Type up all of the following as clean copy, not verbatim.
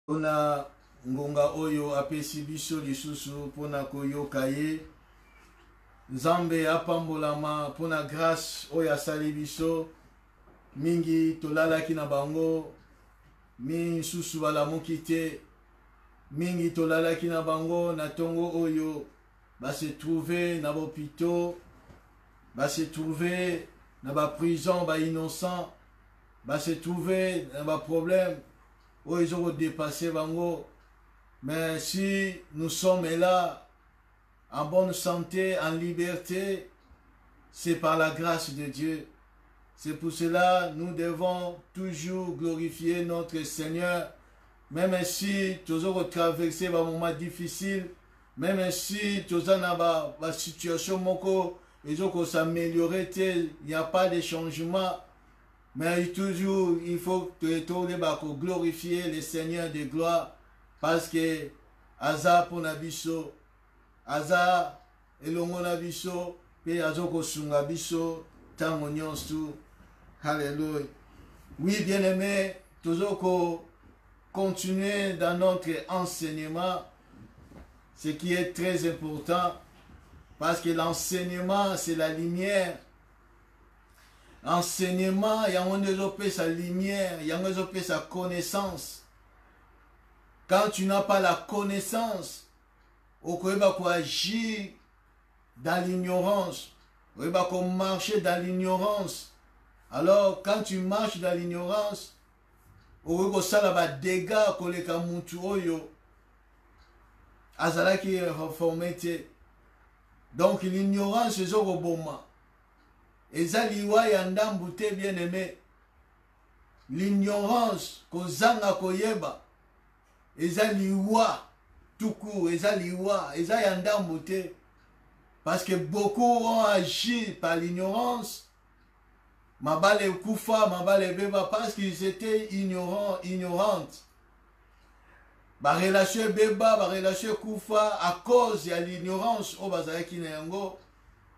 Pona ngonga oyo apesi biso lisusu pona koyoka ye. Nzambe apambolama pona grâce oyo asali biso. Mingi tolalaki na bango, mingi susu balamuki te. Mingi tolalaki na bango na tongo oyo se trouver na hôpital, se trouver na ba prison ba innocent, se trouver na ba problème oyo ils ont dépassé bango. Mais si nous sommes là en bonne santé, en liberté, c'est par la grâce de Dieu. C'est pour cela nous devons toujours glorifier notre Seigneur. Même si tu as traversé un moment difficile, même si tu as une situation qui s'améliorer, il n'y a pas de changement. Mais toujours, il faut glorifier le Seigneur de gloire. Parce que Aza pour Nabiso, Aza elongo Nabiso, et Azoko Sungabiso, Tango Nyonsu. Alléluia. Oui, bien-aimés, toujours continuer dans notre enseignement, ce qui est très important, parce que l'enseignement, c'est la lumière. Enseignement, il y a un sa lumière, il y a un sa connaissance. Quand tu n'as pas la connaissance, on peut agir dans l'ignorance, on peut marcher dans l'ignorance. Alors, quand tu marches dans l'ignorance, on peut faire des dégâts pour les Kamutuoyo. Azala qui est reformé. Donc, l'ignorance, c'est un roboma. Et ça, liwa yandambute bien aimé. L'ignorance, kozanga koyeba. Et ça, liwa, tout court. Et ça, liwa. Et ça, yandambute. Parce que beaucoup ont agi par l'ignorance. Mabale Koufa, Mabale Beba, parce qu'ils étaient ignorants, ignorantes. Ma relation Beba, ma relation Koufa, à cause de l'ignorance au Bazaraki Neyango.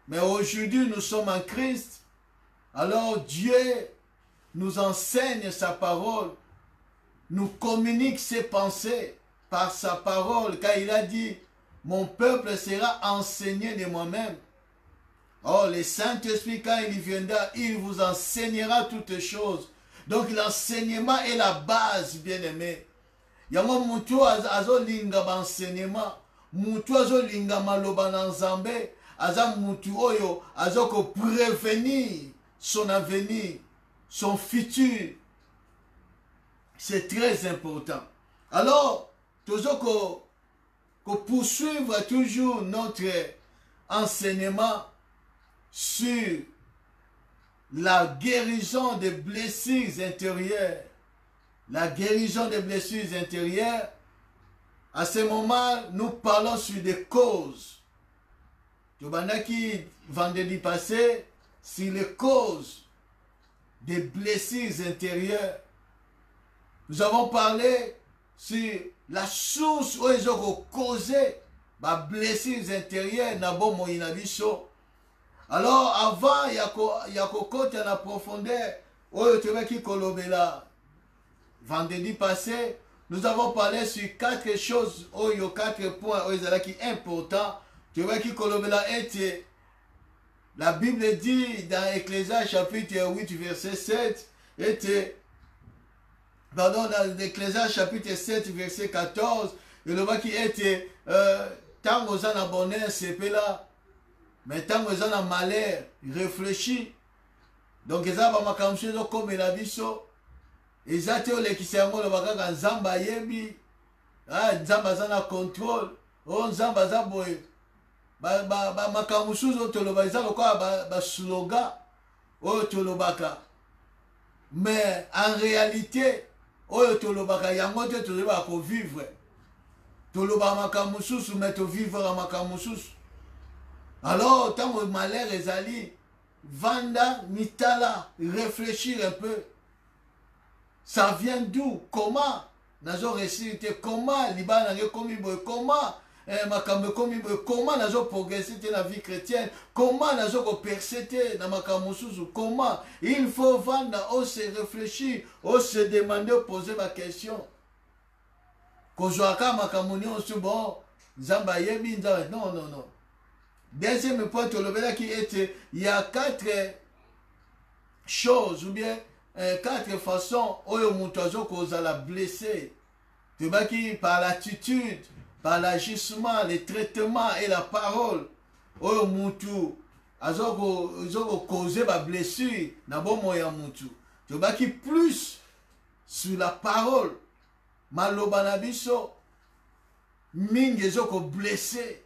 Mais aujourd'hui, nous sommes en Christ. Alors Dieu nous enseigne sa parole, nous communique ses pensées par sa parole, car il a dit, mon peuple sera enseigné de moi-même. Oh, le Saint-Esprit, quand il viendra, il vous enseignera toutes choses. Donc, l'enseignement est la base, bien-aimé. Yango mutu azo linga enseignement, mutu azo linga maloba na Nzambe, aza mutu oyo azo ko prévenir son avenir, son futur. C'est très important. Alors, toujours qu'on poursuivre toujours notre enseignement sur la guérison des blessures intérieures. La guérison des blessures intérieures. À ce moment, nous parlons sur des causes. Tobanaki, vendredi passé, sur les causes des blessures intérieures. Nous avons parlé sur la source où ils ont causé les blessures intérieures. Alors, avant, il y a côté en profondeur, vendredi passé, nous avons parlé sur 4 choses, 4 points qui sont importants. La Bible dit dans Ecclésiaste chapitre 8, verset 7, dans Ecclésiaste chapitre 7, verset 14, le qui était, tant que vous en abonnez, c'est là. Mais tant que vous en malheur, réfléchis. Donc, ils ont comme la biso. Ils ont été qui s'est amoureux de Nzamba yebi. Nzamba zana contrôle. Oh, Nzamba zaboye. Makamusuzo toloba. Ils ont quoi slogan. Oh, tolobaka. Mais en réalité, oh, tolobaka. Yangote toloba ko vivre. Toloba makamususu, mais to vivre à makamususu. Alors, tant que malheur est allé, Vanda, Mitala, réfléchir un peu. Ça vient d'où? Comment? Nazo récité, comment? Liban comment? Comment nazo progresser dans la vie chrétienne? Comment nazo perséter dans ma kamususu? Comment? Il faut vendre, on se réfléchir, on se demander, poser ma question. kozwaka makambo nyonso bon nzambe ayebi nzambe non non non. Deuxième point tolobelaki ete il y a 4 choses ou bien 4 façons oyo mutu azokozala blessé. Tobaki par l'attitude, par l'agissement, le traitement et la parole. Oyo mutu azoko causer ba blessure na bomo ya mutu. Tobaki plus sur la parole. Maloba na biso mingi ezoko blessé.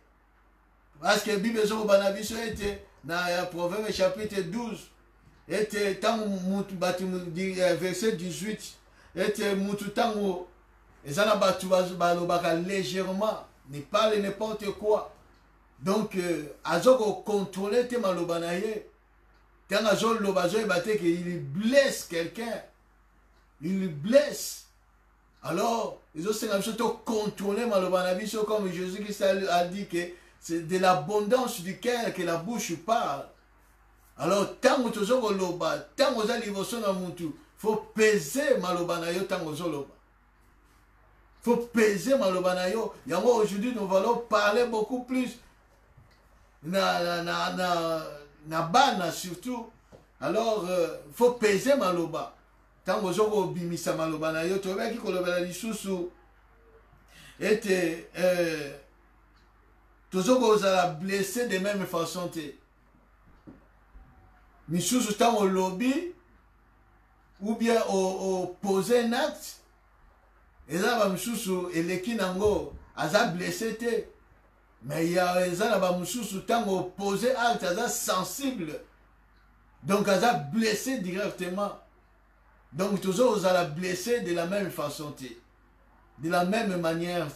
Parce que la Bible était dans Proverbe chapitre 12, était verset 18, était mututango, et ça n'a pas légèrement, ne parle n'importe quoi. Donc, azoko contrôler te malobanaye, quand azol lobazo ebate qu'il blesse quelqu'un, il blesse. Alors, ils ont surtout contrôler malobanabiso comme Jésus-Christ a dit que c'est de l'abondance du cœur que la bouche parle. Alors, tant que tu as loba, tant que tu as livoson na mutu, faut peser malobanayo tant que tu loba. Faut peser malobanayo. Yango aujourd'hui nous allons parler beaucoup plus na bana surtout. Alors, faut peser maloba. Tant que tu as bimisa malobanayo, tu vois qui kolobela lisusu était toujours aux blessés de même façon. Misusu tant au lobby ou bien au poser un acte. Et là, misusu eleki nango aza blessé te. Mais il y a là misusu tant au poser acte aza sensible. Donc aza blessé directement. Donc toujours aux blessé de la même façon. De la même manière.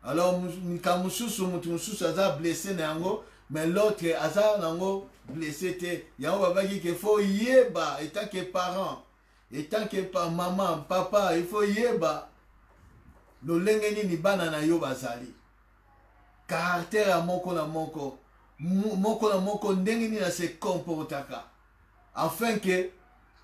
Alors, quand mususu aza blessé nango, mais l'autre aza nango blessé te. Yango babaki qu'il faut yeba, étant que parent, étant que maman, papa, il faut yeba. No lengeni ni bana na yo bazali. Caractère à moko na moko. Moko na moko ndengeni na se comportaka. Afin que,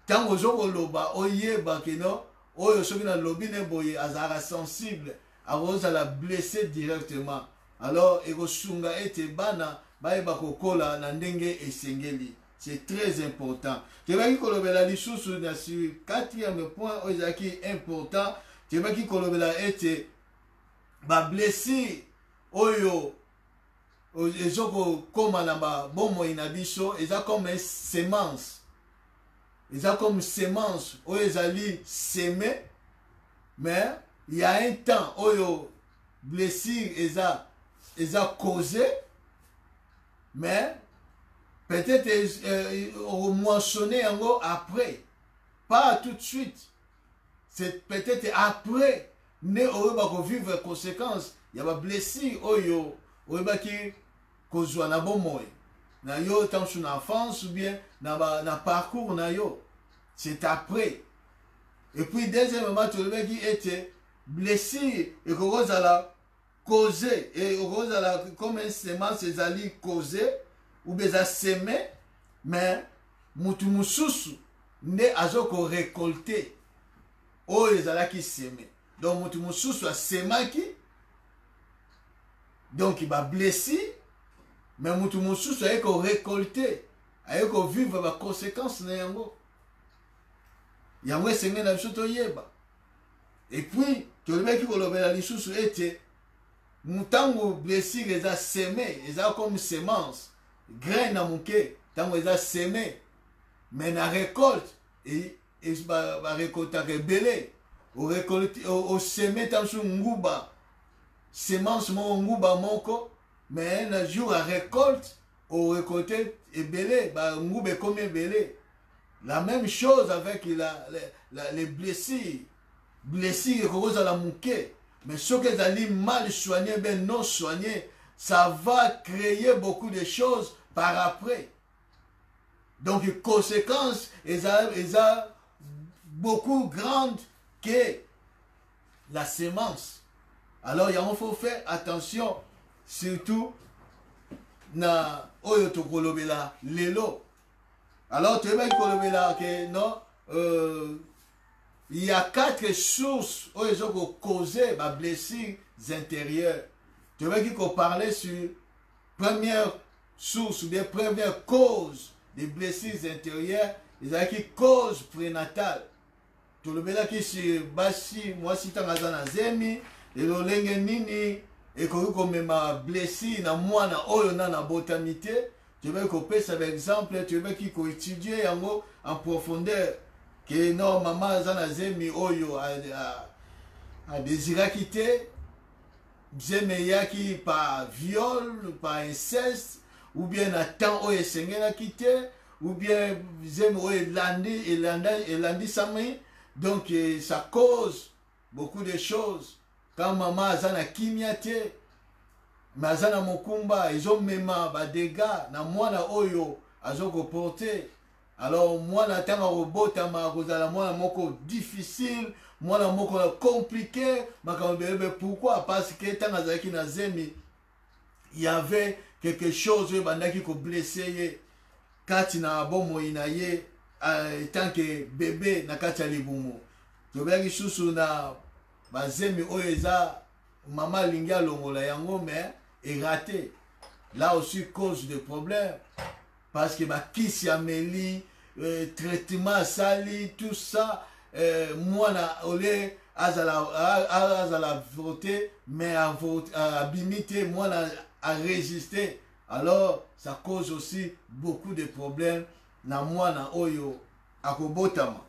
tant que ozoko loba, oyeba que non, oyo soki na lobi ne boye azara sensible. Alors, ça l'a blessé directement. Alors, ego sunga ete bana, baeba kokola na ndenge esengeli. C'est très important. Tu vas qui kolobela lisusu na sur 4e point, ozaki important. Tu vas qui kolobela ete ba blessé oyo ezoko koma na ba bomo inabiso, eza comme semence. Eza comme semence oyo ezali semé, mais il y a un temps où blessure est causé, mais peut-être moissonner après, pas tout de suite. C'est peut-être après, ne va vivre les conséquences. Il y a des blessures qui causent un bon moyen. Na yo tant sur l'enfance ou bien na parcours na yo. C'est après. Et puis deuxièmement, tu le qui était blessé et que à la causer et à la comme un semence ces alliés causer ou bien à semer, mais mutu mususu ne azoko récolter o ezala qui semer. Donc mutu mususu a semaki, donc il va blesser, mais mutu mususu a ko récolter, a ko vivre les conséquences na yango. Yango sengé na biso toyeba. Et puis, tu le mec qui kolobela lisusu ete mutango blessure eza semé, eza comme semence, graine na muke, tango eza semé, mais na récolte et ba récolte rebelle, au récolte au semé tansu nguba, semence mo nguba moko, mais un jour à récolte au récolter ebele, ba ngube comme ebele. La même chose avec les blessures. Blessures que vous allez mouquer. Mais ce que vous allez mal soigner, ben non soigner, ça va créer beaucoup de choses par après. Donc, les conséquences, elles sont beaucoup grandes que la semence. Alors, il faut faire attention, surtout, na il y a 4 sources où ils ont causé ma blessure intérieure. Je veux qu'on parle sur première source ou bien première cause des blessures intérieures, ils ont qui cause prénatale. Tout le monde qui se basi, moi si tu as un zemi, et le lenge nini, et que ma blessure na moi na oyo na botamité, tu veux qu'on passe par exemple, tu veux qu'on étudie en profondeur. Que non, maman zana zemi oyo a désiré quitter, zemi yaki par viol, par inceste, ou bien à temps oyo sengé la quitter, ou bien zemi oyo landi sami. Donc ça cause beaucoup de choses. Quand maman zana kimiate, mais zana mokumba, ils ont même des dégâts, na moi na oyo azoko porter. Alors, moi, na tanga robota ma kozala moi moko difficile, moi na moko compliqué, pourquoi? Parce que tanga zaki na zemi, il y avait quelque chose bandaki ko blessé kati na bomo inaye tant que bébé na kati libumu. To beki susu na bazemi oeza mama linga longola yango mais est raté. Là aussi cause de problème. Parce que ma kisi ameli, traitement sali, tout ça, moi na olé azala voter, mais à abimiter, moi na à résister. Alors ça cause aussi beaucoup de problèmes na moi na oyo akobotama.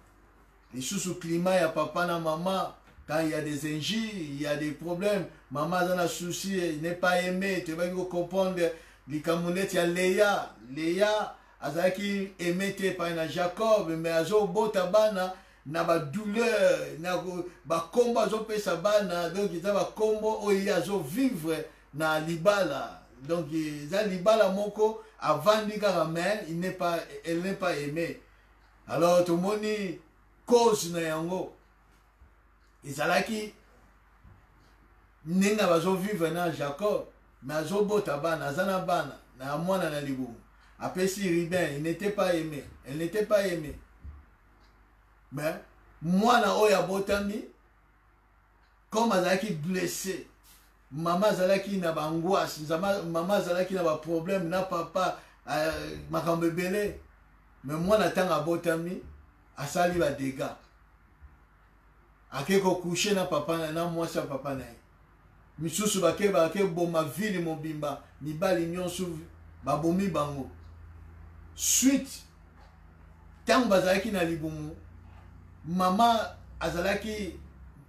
Les sous climat ya papa na maman, quand il y a des injures, il y a des problèmes, maman a un souci, il n'est pas aimé, tu vas comprendre. Les Camerounais, il y a Léa, azaki émetté par Jacob, mais azo botabana na ba douleur, na ba combo azo pesa bana, donc il ba combo oyi azo vivre na libala. Donc za libala moko avant dika mais elle n'est pas aimée. Alors tout le monde cause na yango. Ezalaki ninga bazo vivre na Jacob. Mais azobota bana, azana bana, na mwana na libumu. Apesi Ribin, il n'était pas aimé. Elle n'était pas aimée. Mais, mwana oya botami, comme azalaki blessé, maman azalaki na ba angoisse, maman azalaki na ba problème, na papa, makambe belé. Mais mwana tanga botami, asali ba dégâts. Akeko coucher na papa na mwasa papa na ye. Misusu bake boma vili mobimba mibali nyonso babomi bango. Suite tant bazalaki na libumu, maman azalaki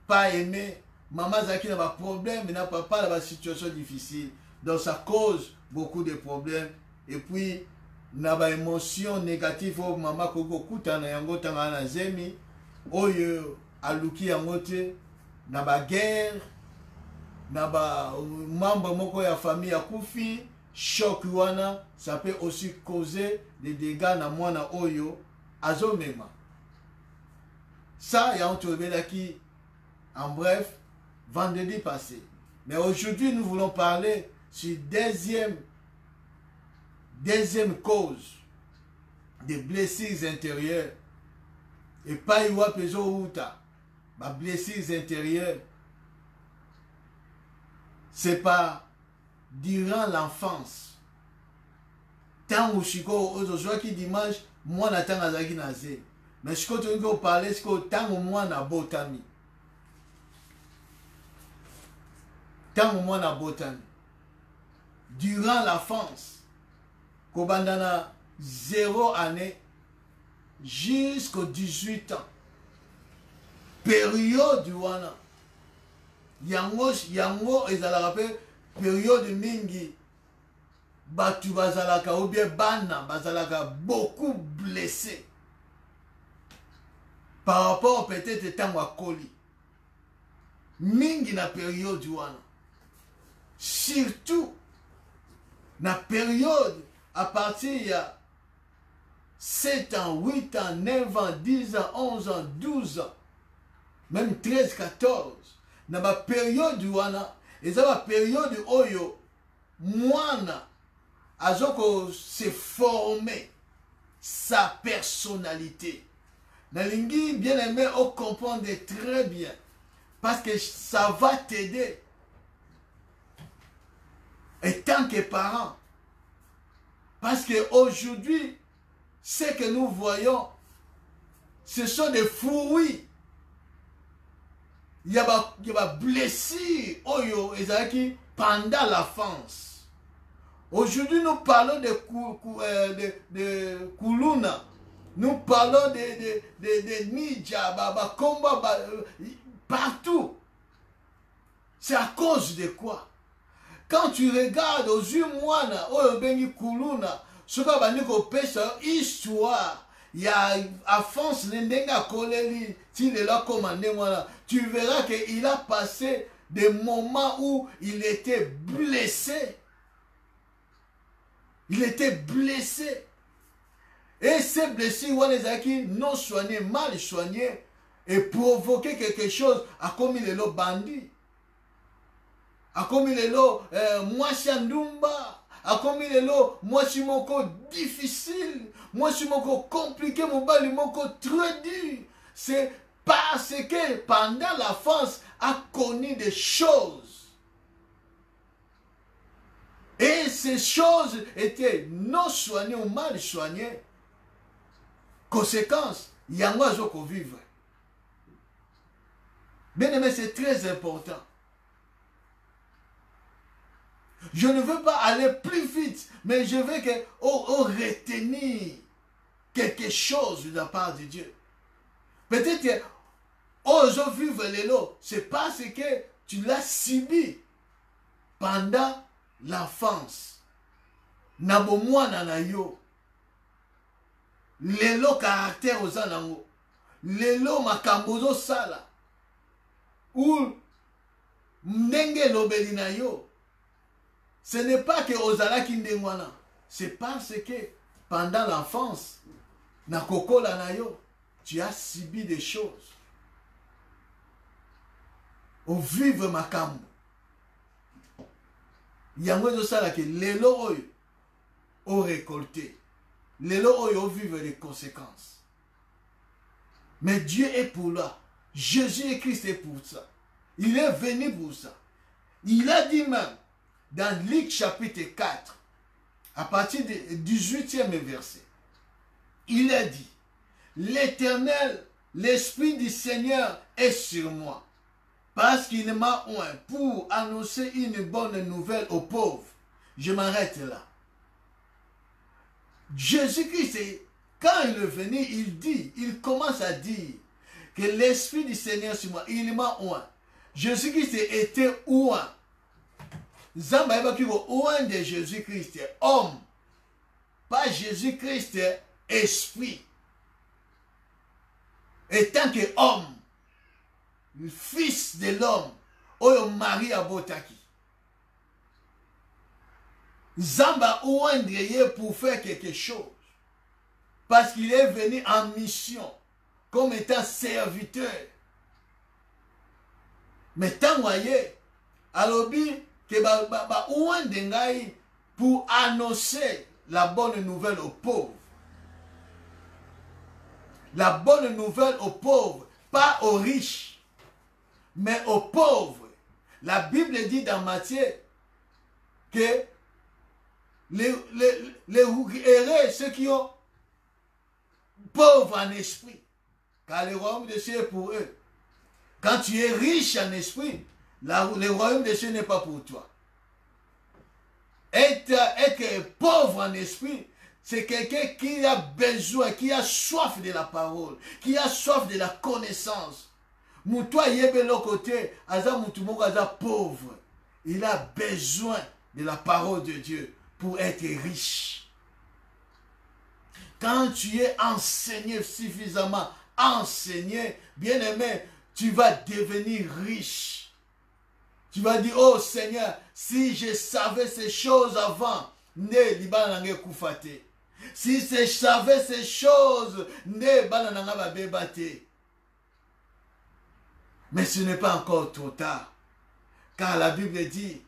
pas aimé, maman azalaki na ba problème na papa na ba situation difficile. Donc ça cause beaucoup de problèmes et puis na ba émotion négative au maman koko kutana yango tanga na zemi oyo aluki yango te na ba guerre. Naba membre moko ya famille ya kufi choc wana, ça peut aussi causer des dégâts na mwana oyo azomema. Ça y a un qui en bref vendredi passé. Mais aujourd'hui nous voulons parler sur deuxième cause des blessures intérieures. Et pas y wa peso uta ma blessures intérieures. C'est pas durant l'enfance. Tant où je suis dimanche, moi n'attends à zaki nazé. Mais je continue à parler ce que tant où moi n'a botami. Tant où moi n'a botami. Durant l'enfance, kobandana 0 année jusqu'aux 18 ans. Période wana. Yango ezalaka pe période mingi batu bazalaka ou bien bana bazalaka beaucoup blessés par rapport peut-être tango akoli mingi na période wana, surtout na période à partir ya 7 ans, 8 ans, 9 ans, 10 ans, 11 ans, 12 ans, même 13, 14. Dans la période wana, et ça la période oyo mwana azoko se former sa personnalité. Nalingi, bien aimé, on comprend très bien. Parce que ça va t'aider. Et tant que parent. Parce qu'aujourd'hui, ce que nous voyons, ce sont des fruits. Il y a des blessures pendant l'enfance. Aujourd'hui, nous parlons de Kuluna. Nous parlons de Nidja, Komba, partout. C'est à cause de quoi? Quand tu regardes aux yeux moines, Kuluna, ce qu'on va dire histoire, il y a à France, tu verras qu'il a passé des moments où il était blessé. Il était blessé. Et ces blessures, non soignées, mal soignées, et provoqué quelque chose à comme il est le bandit. À comme il est le moishandumba. À comme il est le moisimoko difficile. Moisimoko compliqué, mon balimoko très dur. C'est parce que pendant l'enfance a connu des choses. Et ces choses étaient non soignées ou mal soignées. Conséquence, il y a un oiseau qu'on vivre. Bien aimé, c'est très important. Je ne veux pas aller plus vite, mais je veux retenir quelque chose de la part de Dieu. Peut-être que oso vivre l'élo, c'est parce que tu l'as subi pendant l'enfance. Nabo mwana na yo. Lelo caractère aux anango. Lelo makambozo sala. Ou mnenge lobeli na yo. Ce n'est pas que ozala kindengwana. C'est parce que pendant l'enfance, na kokola na yo, tu as subi des choses. Au vivre makambo. Yango ezosala que lelo oyo o récolté. Lelo oyo vivre les conséquences. Mais Dieu est pour là. Jésus-Christ est pour ça. Il est venu pour ça. Il a dit même, dans Luc chapitre 4, à partir du 18e verset, il a dit, l'Éternel, l'Esprit du Seigneur est sur moi, parce qu'il m'a oint pour annoncer une bonne nouvelle aux pauvres. Je m'arrête là. Jésus-Christ, quand il est venu, il commence à dire que l'Esprit du Seigneur sur moi, il m'a oint. Jésus-Christ était oint. Zamba oint de Jésus-Christ, homme. Pas Jésus-Christ, esprit. Et tant que homme, le fils de l'homme, oyo Marie abotaki. Zamba oint pour faire quelque chose. Parce qu'il est venu en mission, comme étant serviteur. Mais tant voyez, alobi que oint dengai pour annoncer la bonne nouvelle aux pauvres. La bonne nouvelle aux pauvres, pas aux riches, mais aux pauvres. La Bible dit dans Matthieu que les heureux, ceux qui ont pauvres en esprit, car le royaume des cieux est pour eux. Quand tu es riche en esprit, le royaume des cieux n'est pas pour toi. Être pauvre en esprit, c'est quelqu'un qui a besoin, qui a soif de la parole, qui a soif de la connaissance. Moutoua yebe l'autre côté, aza moutoumoko aza pauvre. Il a besoin de la parole de Dieu pour être riche. Quand tu es enseigné suffisamment, enseigné, bien aimé, tu vas devenir riche. Tu vas dire, oh Seigneur, si je savais ces choses avant, ne libanange koufate. Si je savais ces choses, ne banananga babebate. Mais ce n'est pas encore trop tard. Car la Bible dit,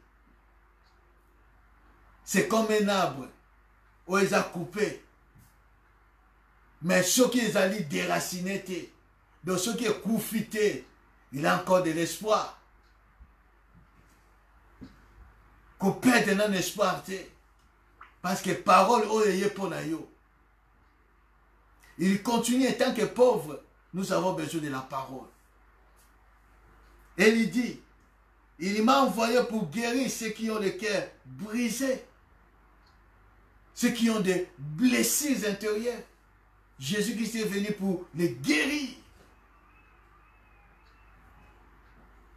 c'est comme un arbre où ils ont coupé. Mais ceux qui les allaient déraciner, donc ceux qui est il a encore de l'espoir. Qu'on perde un espoir, parce que parole, il continue en tant que pauvre. Nous avons besoin de la parole. Et il dit, il m'a envoyé pour guérir ceux qui ont le cœur brisé, ceux qui ont des blessures intérieures. Jésus-Christ est venu pour les guérir,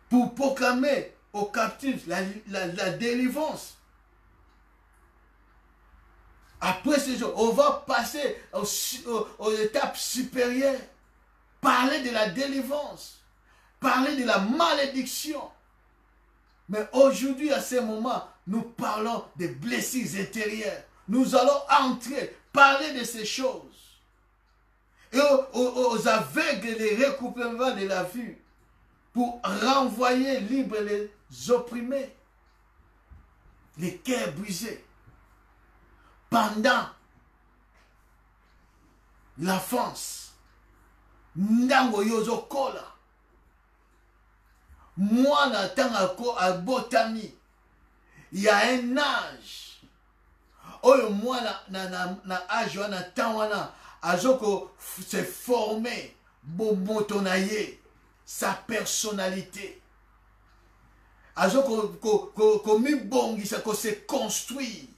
pour proclamer aux captifs la délivrance. Après ce jour, on va passer aux étapes supérieures, parler de la délivrance, parler de la malédiction. Mais aujourd'hui, à ce moment, nous parlons des blessures intérieures. Nous allons entrer, parler de ces choses. Et aux aveugles, les recouplements de la vue, pour renvoyer libres les opprimés, les cœurs brisés. Pendant l'enfance, ndango yozo kola, moi n'attends à botami, il y a un âge, oh moi na âge wana temps wana, azoko se former, bobotonaye, sa personnalité, azoko komi bongi ça se construit.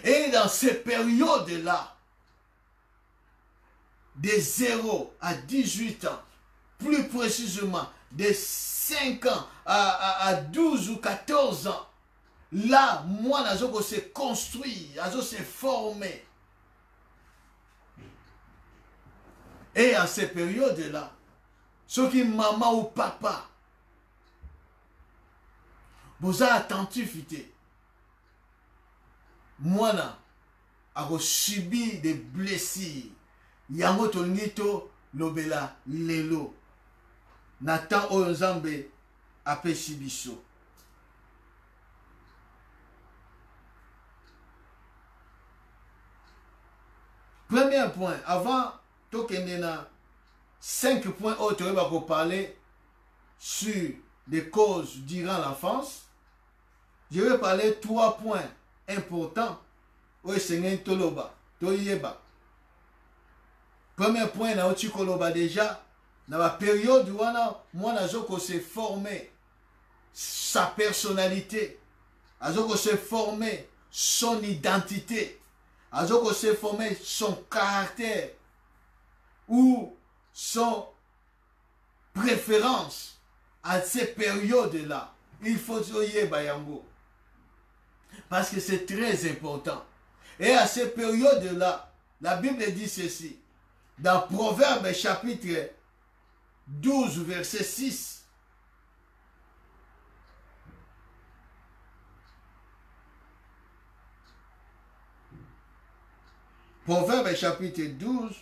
Et dans ces périodes-là, de 0 à 18 ans, plus précisément de 5 ans à 12 ou 14 ans, là, moi, je se construit, je se formé. Et à ces périodes-là, ceux qui maman ou papa, vous êtes attentifs. Moi, j'ai subi des blessures. Yango tolingito lobela lelo. Nathan Oyonzambe apesi biso. Premier point, avant tokendena 5 points autres, on va parler sur des causes durant l'enfance. Je vais parler 3 points important oyo sengen toloba toyeba. Premier point na oti koloba déjà na la période wana mwana azoko se former sa personnalité, azoko se former son identité, azoko se former son caractère ou son préférence. À ces périodes là il faut oyeba yango, parce que c'est très important. Et à ces périodes-là, la Bible dit ceci. Dans Proverbe chapitre 12, verset 6. Proverbe chapitre 12,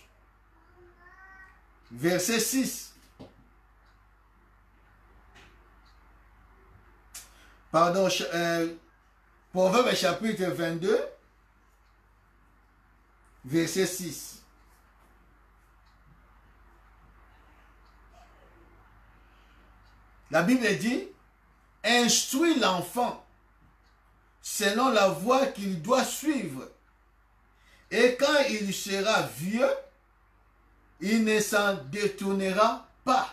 verset 6. Pardon, Proverbe chapitre 22, verset 6. La Bible dit, instruis l'enfant selon la voie qu'il doit suivre. Et quand il sera vieux, il ne s'en détournera pas.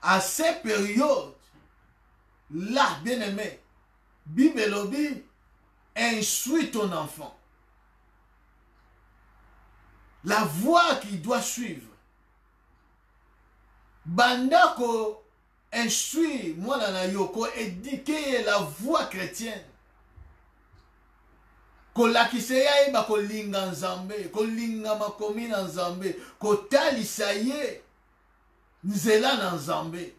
À ces périodes, là, bien aimé, Bible lobby, instruis ton enfant. La voie qu'il doit suivre. Bandako instruit moi na yoko éduquer la voie chrétienne. Kolakise ya iba kolinga nzambe, kolinga makomi na nzambe, kotalisa ye nzela na nzambe.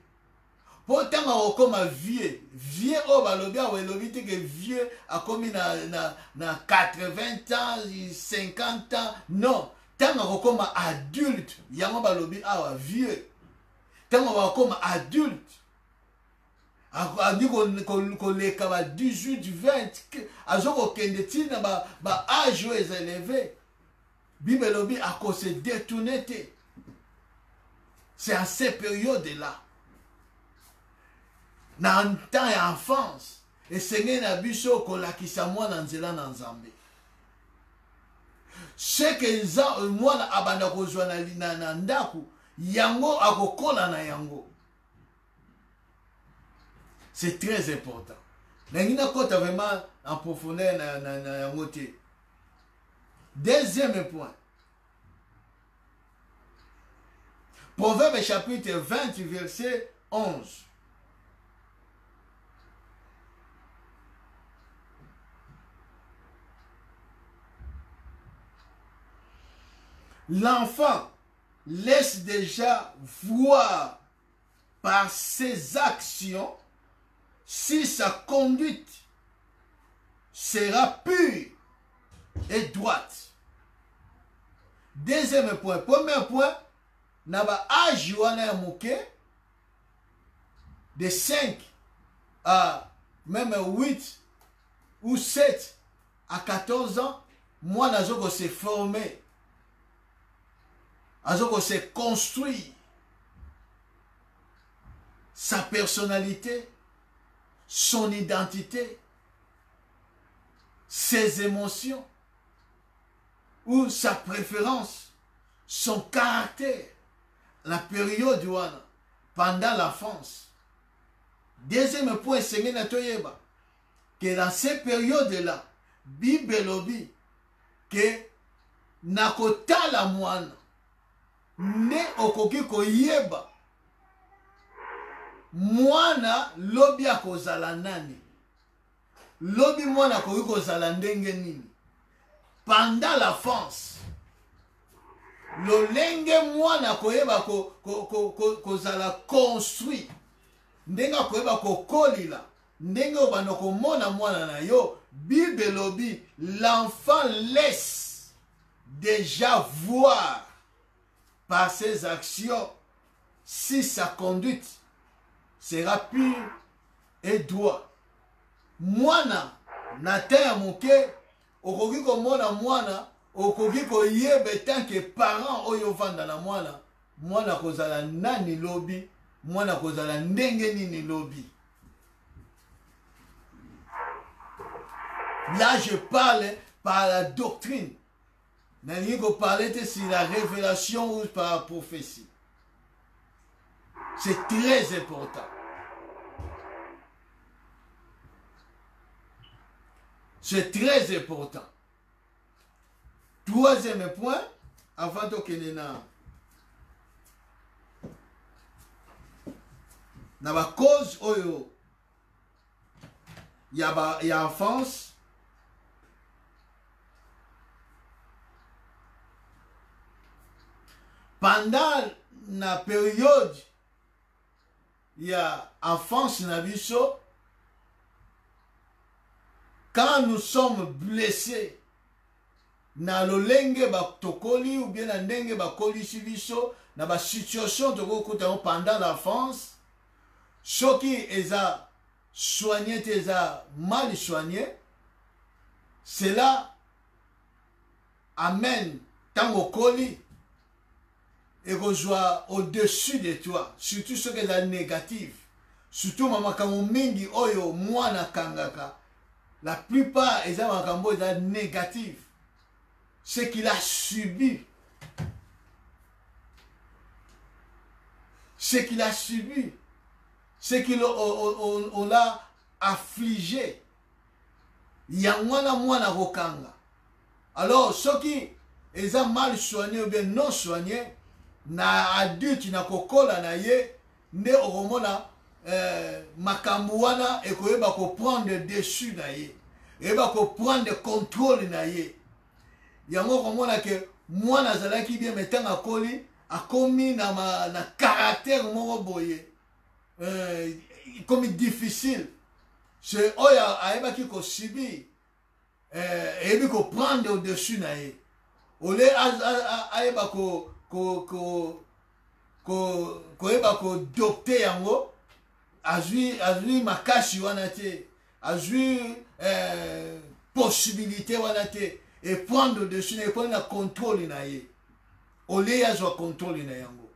Potanga okoma vieux o balobi a welobi te que vieux a komi na 80 ans, 50 ans, non. Tanga okoma adulte, yango balobi a vieux. Tanga okoma adulte. A dit qu'on les 18, 20, a dit qu'on a âge élevé. Bible lobi a se détourner. C'est à ces périodes-là. Dans le temps et enfance. Et Seigneur na biso kolakisa mwana nzela na Nzambe. Ce que mwana abanda kozwa na ndaku, yango akokola na yango. C'est très important. Nangina kota vraiment en profondeur na yango te. Deuxième point. Proverbe chapitre 20, verset 11. L'enfant laisse déjà voir par ses actions si sa conduite sera pure et droite. Deuxième point. Premier point, naba âge wana ya moke de 5 à même 8 ou 7 à 14 ans, moi nazoko se former, azoko se construire sa personnalité, son identité, ses émotions ou sa préférence, son caractère, la période wana, pendant l'enfance. Deuxième point, c'est que dans ces périodes-là, Bible lobi que nakotala mwana ne okoki koyeba mwana lobi akozala nani, lobi mwana akoki kozala ndenge nini pendant l'enfance. Lolenge mwana koyeba kozala construit, ndenge koyeba kokolila, ndenge obanda komona mwana na yo. Bible lobi l'enfant laisse déjà voir par ses actions si sa conduite sera pure et droite. Mwana na terre moke okoki komona mwana, okoki koyeba tant que parent oyo vanda na mwana, mwana kozala nani lobi, mwana kozala ndenge nini lobi. Là je parle par la doctrine. Nani ko parler sur la révélation ou par la prophétie. C'est très important. C'est très important. Troisième point, avant de kenena na ba cause oyo ya enfance, pendant la période ya enfance na biso, quand nous sommes blessés na lolenge ba tokoli ou bien na ndenge ba kolisi biso na ba situation tokokuta pendant l'enfance, soki eza soigné eza mal soigné, cela amène tango koli et qu'on soit au-dessus de toi, surtout ce qui est négatif, surtout makambo mingi oyo mwana kangaka, la plupart eza makambo eza négatif. Ce qu'il a subi, ce qu'il a subi, ce qu'il l'a affligé, yangwana mwana kokanga. Alors ceux qui eza mal soigné ou bien non soigné, na adulte na kokola na ye nde okomona makambo wana ekoyeba ko prendre dessus na ye, eba ko prendre contrôle na ye. Yango komona ke mwana azalaki bien metanga akoli akomi na caractère moko boye comme difficile, c'est oya ayebaki ko subir ebi ko prendre au dessus na ye, ole ayeba koyeba ko docter yango, azwi makasi wana te, azwi possibilité wana te, et prendre le dessus, et prendre le contrôle na ye. Au lieu de contrôle na yango.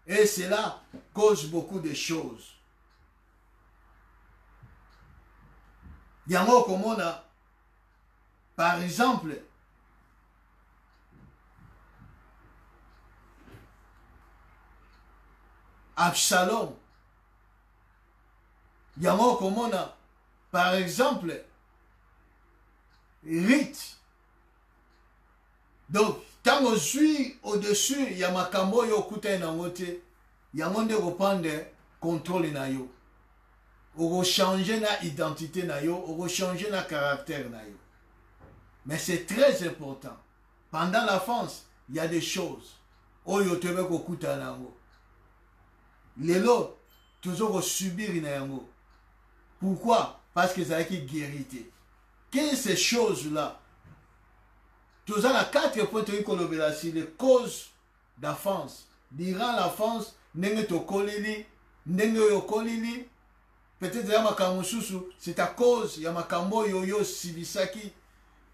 Et cela cause beaucoup de choses. Yango comme on a, par exemple, Absalom. Yango comme on a, par exemple, Rite. Donc, quand on suit au-dessus, il y a makambo yo kuta na ngote, yango nde reprendre contrôle na yo. On changer na identité na yo, on changer na caractère na yo. Mais c'est très important. Pendant la France, il y a des choses. Oyo tebe ko kuta na ngo. Lelo, toujours subir na yango. Pourquoi? Parce que ça a été guérité. Quelles sont ces choses-là? Tous en a 4 points de les causes d'offense. Durant l'offense, nenge to kolili, nenge yo kolili, peut-être ya makambo susu, c'est à cause ya makambo yo sibisaki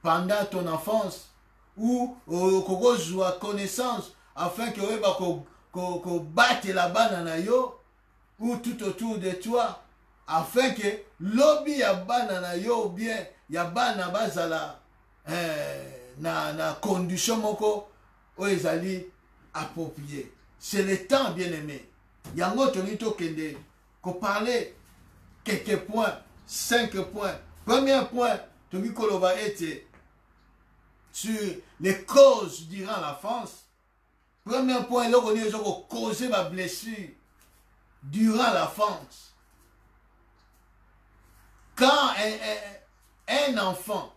pendant ton enfance ou koko joua connaissance afin que oeba ko batte la banana yo ou tout autour de toi afin que lobby ya banana yo ou bien ya bana bazala na condition moko o ezali approprié. C'est le temps, bien aimé. Yango tonito kende ko parler quelques points, 5 points. Premier point, Tomi Koloba était sur les causes durant l'enfance. Premier point, là on est causé ma blessure durant l'enfance. Quand un enfant,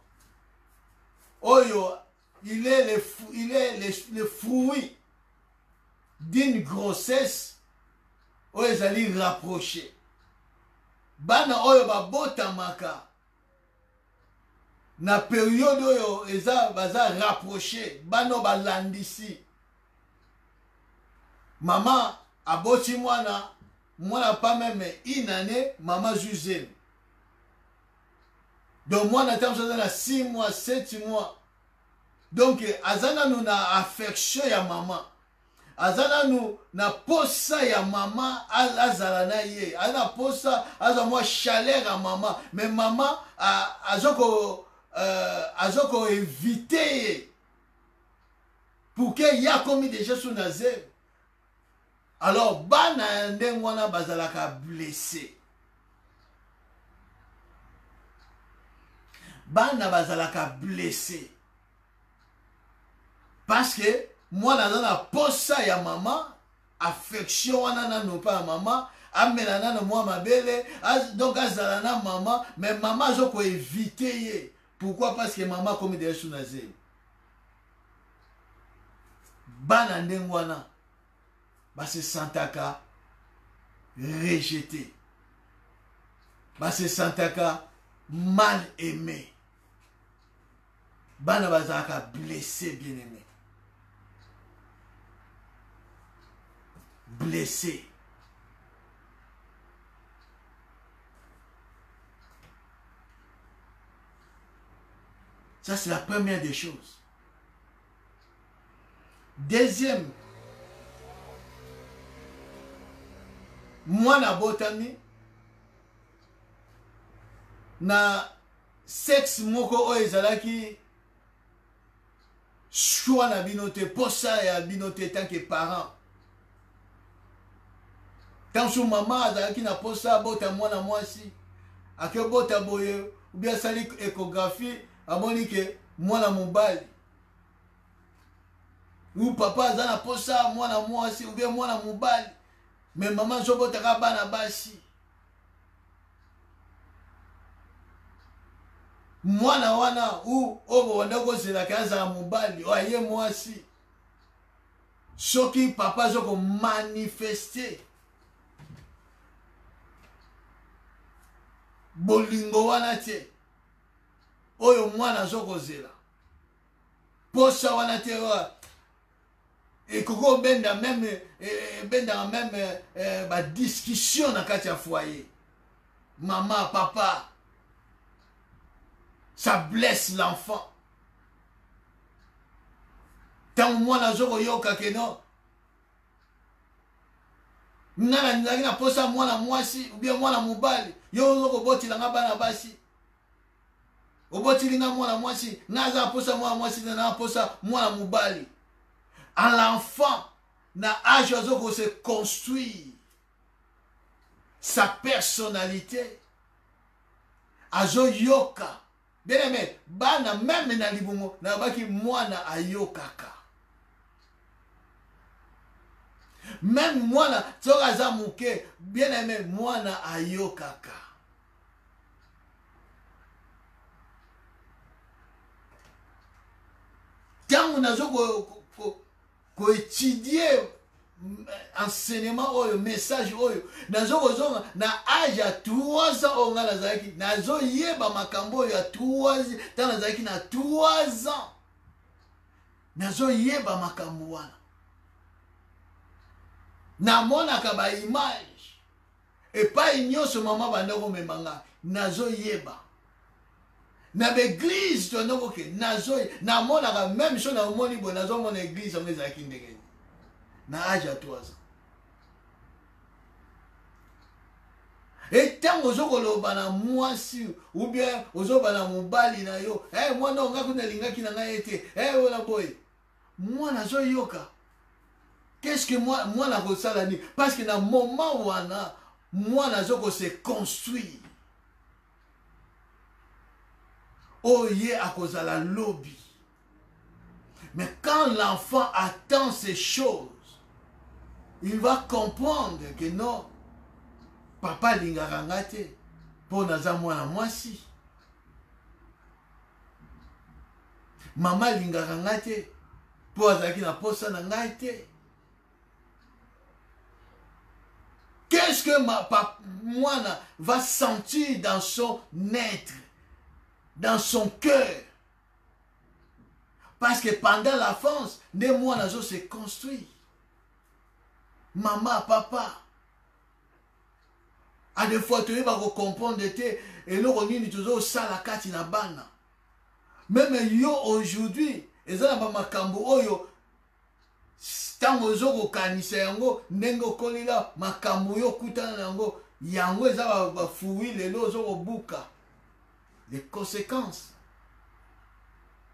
il est le fruit d'une grossesse, ils allaient rapprocher. Bana oyo babotamaka na période oyo eza baza rapproché, bano balandisi. Maman aboti mwana pas même une année, maman jugé. Donc moi n'attends pas 6 mois, 7 mois. Donc azana nous na affection ya maman. Azana nous na posa ya maman azala na ye. Ana posa azamwa chaleur à maman. Mais maman azoko éviter pour que ya commis déjà sous nazé. Alors bana ndengwana bazalaka blessé. Bana bazalaka blessé. Parce que moi dans la posa ya maman, affection wana non pas maman, amenana na moi ma belle, donc azalana maman, mais maman zoko éviter. Pourquoi? Parce que maman comme des sunazé. Bana ndengwana ba se sentaka rejeté. Ba se sentaka mal aimé. Bana bazaka blessé, bien aimé. Blessé. Ça, c'est la première des choses. Deuxième, moi, na botami, na sexe moko o ezalaki choix na binote, posa ya binote tant que parent. Tant que maman azalaki na posa bota mwana mwasi, ake bota boye, ou bien sali échographie, amoni ke mwana mobali. Ou papa azana posa mwana mwasi, ou bien mwana mobali. Mais maman zo bota ka bana basi. Mwana wana ou obo wanda kozela kaza mobali oye mwasi. Soki papa zo ko manifester bolingo wana te oyo mwana zo kozela posa wana te et koko benda même ba discussion na kati ya foyer. Maman, papa, ça blesse l'enfant. tant mwana zoko yoka keno ngana nzaki na posa mwana mwasi ou bien mwana mobali yo zoko botila nga bana basi obotili nga mwana mwasi naza posa mwana mwasi na posa mwana mobali. À l'enfant na âge zoko se construire sa personnalité azo yoka bien aimé bana même na libungo na baki mwana ayokaka même mwana soka za muke bien aimé mwana ayokaka. Tant nazo ko étudier enseignement oyo message oyo nazo kozonga na âge ya 3 ans onga nazaki nazo yeba makambo oyo ya 3 ans tant nazaki na 3 ans nazo yeba makambo wana na monaka ba image epai nyonso mama bandoko memanga nazo yeba na l'église to ndoko ke nazo na monaka même chose na moni bo nazo mona église on ezaki ndenge na âge à 3 ans. Et tant ozokoloba na mwasi ou bien ozoba na mobali na yo mwana onga kuna lingaki na ngai ete ola boy mwana zo yoka qu'est-ce que moi na kosala ni parce que na moment wana mwana zoko se construire oye akozala lobby. Mais quand l'enfant attend ces choses, il va comprendre que non, papa lingaka nga te mpo naza mwana mwasi, mama lingaka nga te mpo azalaki na posa na ngai te. Qu'est-ce que mwana va sentir dans son être, dans son cœur? Parce que pendant l'enfance, les mwana zo se construit. Maman, papa. A des fois, tu vas comprendre et l'on dit toujours ça la kati na bana. Même yo aujourd'hui, et ça na makambo oyo tango zo kanisa yango nengo kolila makambo yo kutana yango yango eza ba fuwi lelo zo buka. Les conséquences.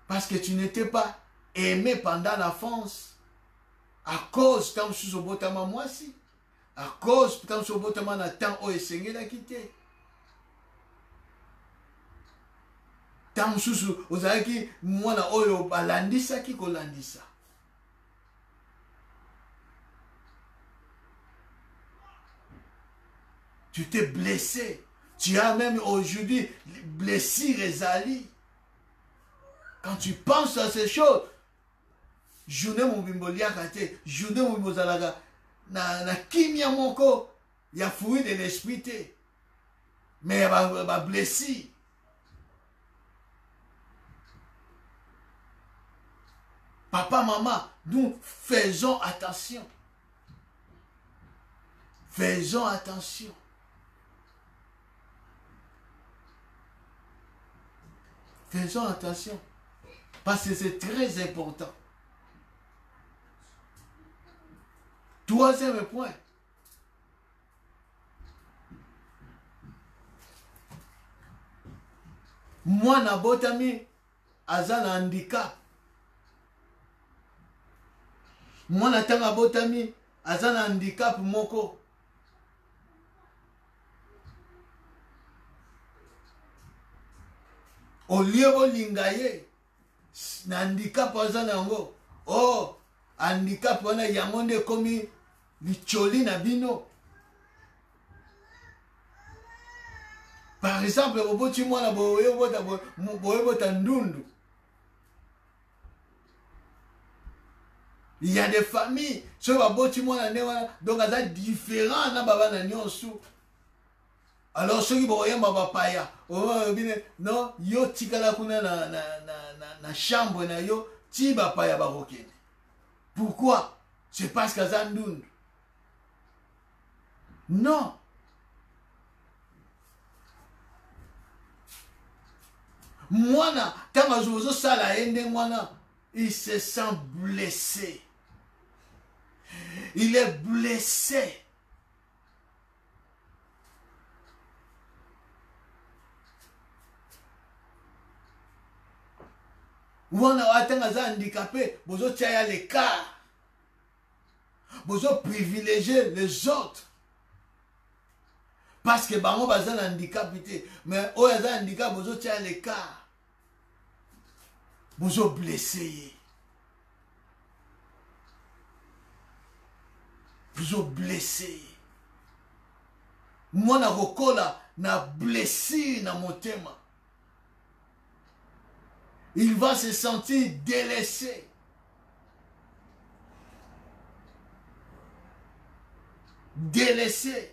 Parce que tu n'étais pas aimé pendant l'enfance. À cause tant sous obotama moi si. À cause tant sous obotama na temps o esengé la quitter. Tant sous ozaki mwana oyo balandisa ki kolandisa. Tu t'es blessé. Tu as même aujourd'hui blessé Rezali. Quand tu penses à ces choses, journée mon bimbolia kate, journée mon bozalaga, na kimia moko, il y a fouillé de l'esprit, mais il va blessé. Papa, maman, nous faisons attention. Faisons attention. Faisons attention. Parce que c'est très important. Troisième point. Moi, na botami, azan handicap. Moi, na tanga botami, azan handicap moko. Au lieu de lingaye, na handicap azan yango. Oh, handicap wana yangonde komi licholi na bino. Par exemple, oboti mwana boyebota ndundu. Il y a des familles, so baboti mwana ne wana, donc aza différent na baba na nyonso. Alors ceux qui boyem baba paya, non, yo tikala kuna na chambre na yo, ti ba paya ba rokene. Pourquoi? C'est parce qu'aza ndundu. Non. Mwana, tanga zozo sala ende mwana, il se sent blessé. Il est blessé. Wana watanga za handicapé, bozo tchaya l'écart. Bozo privilégier les autres. Parce que bango bazan handicapé, mais oyaza handicap bozo tchaya l'écart. Bozo blessé. Bozo blessé. Moi na rokola na blessé na motema. Il va se sentir délaissé. Délaissé.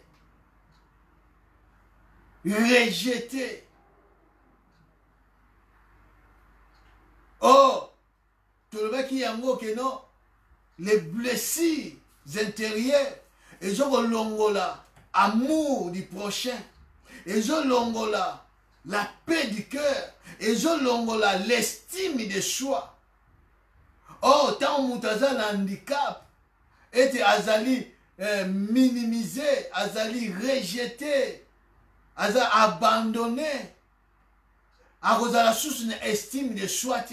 Rejeté. Oh, tout le monde qui a un mot que non, les blessures intérieures, et je l'ongola, amour du prochain, et je l'ongola, la paix du cœur, et je l'ongola, l'estime de soi. Oh, tant moutaza l'handicap, et azali minimisé, azali rejeté, azali abandonné, azali sous une estime de soi.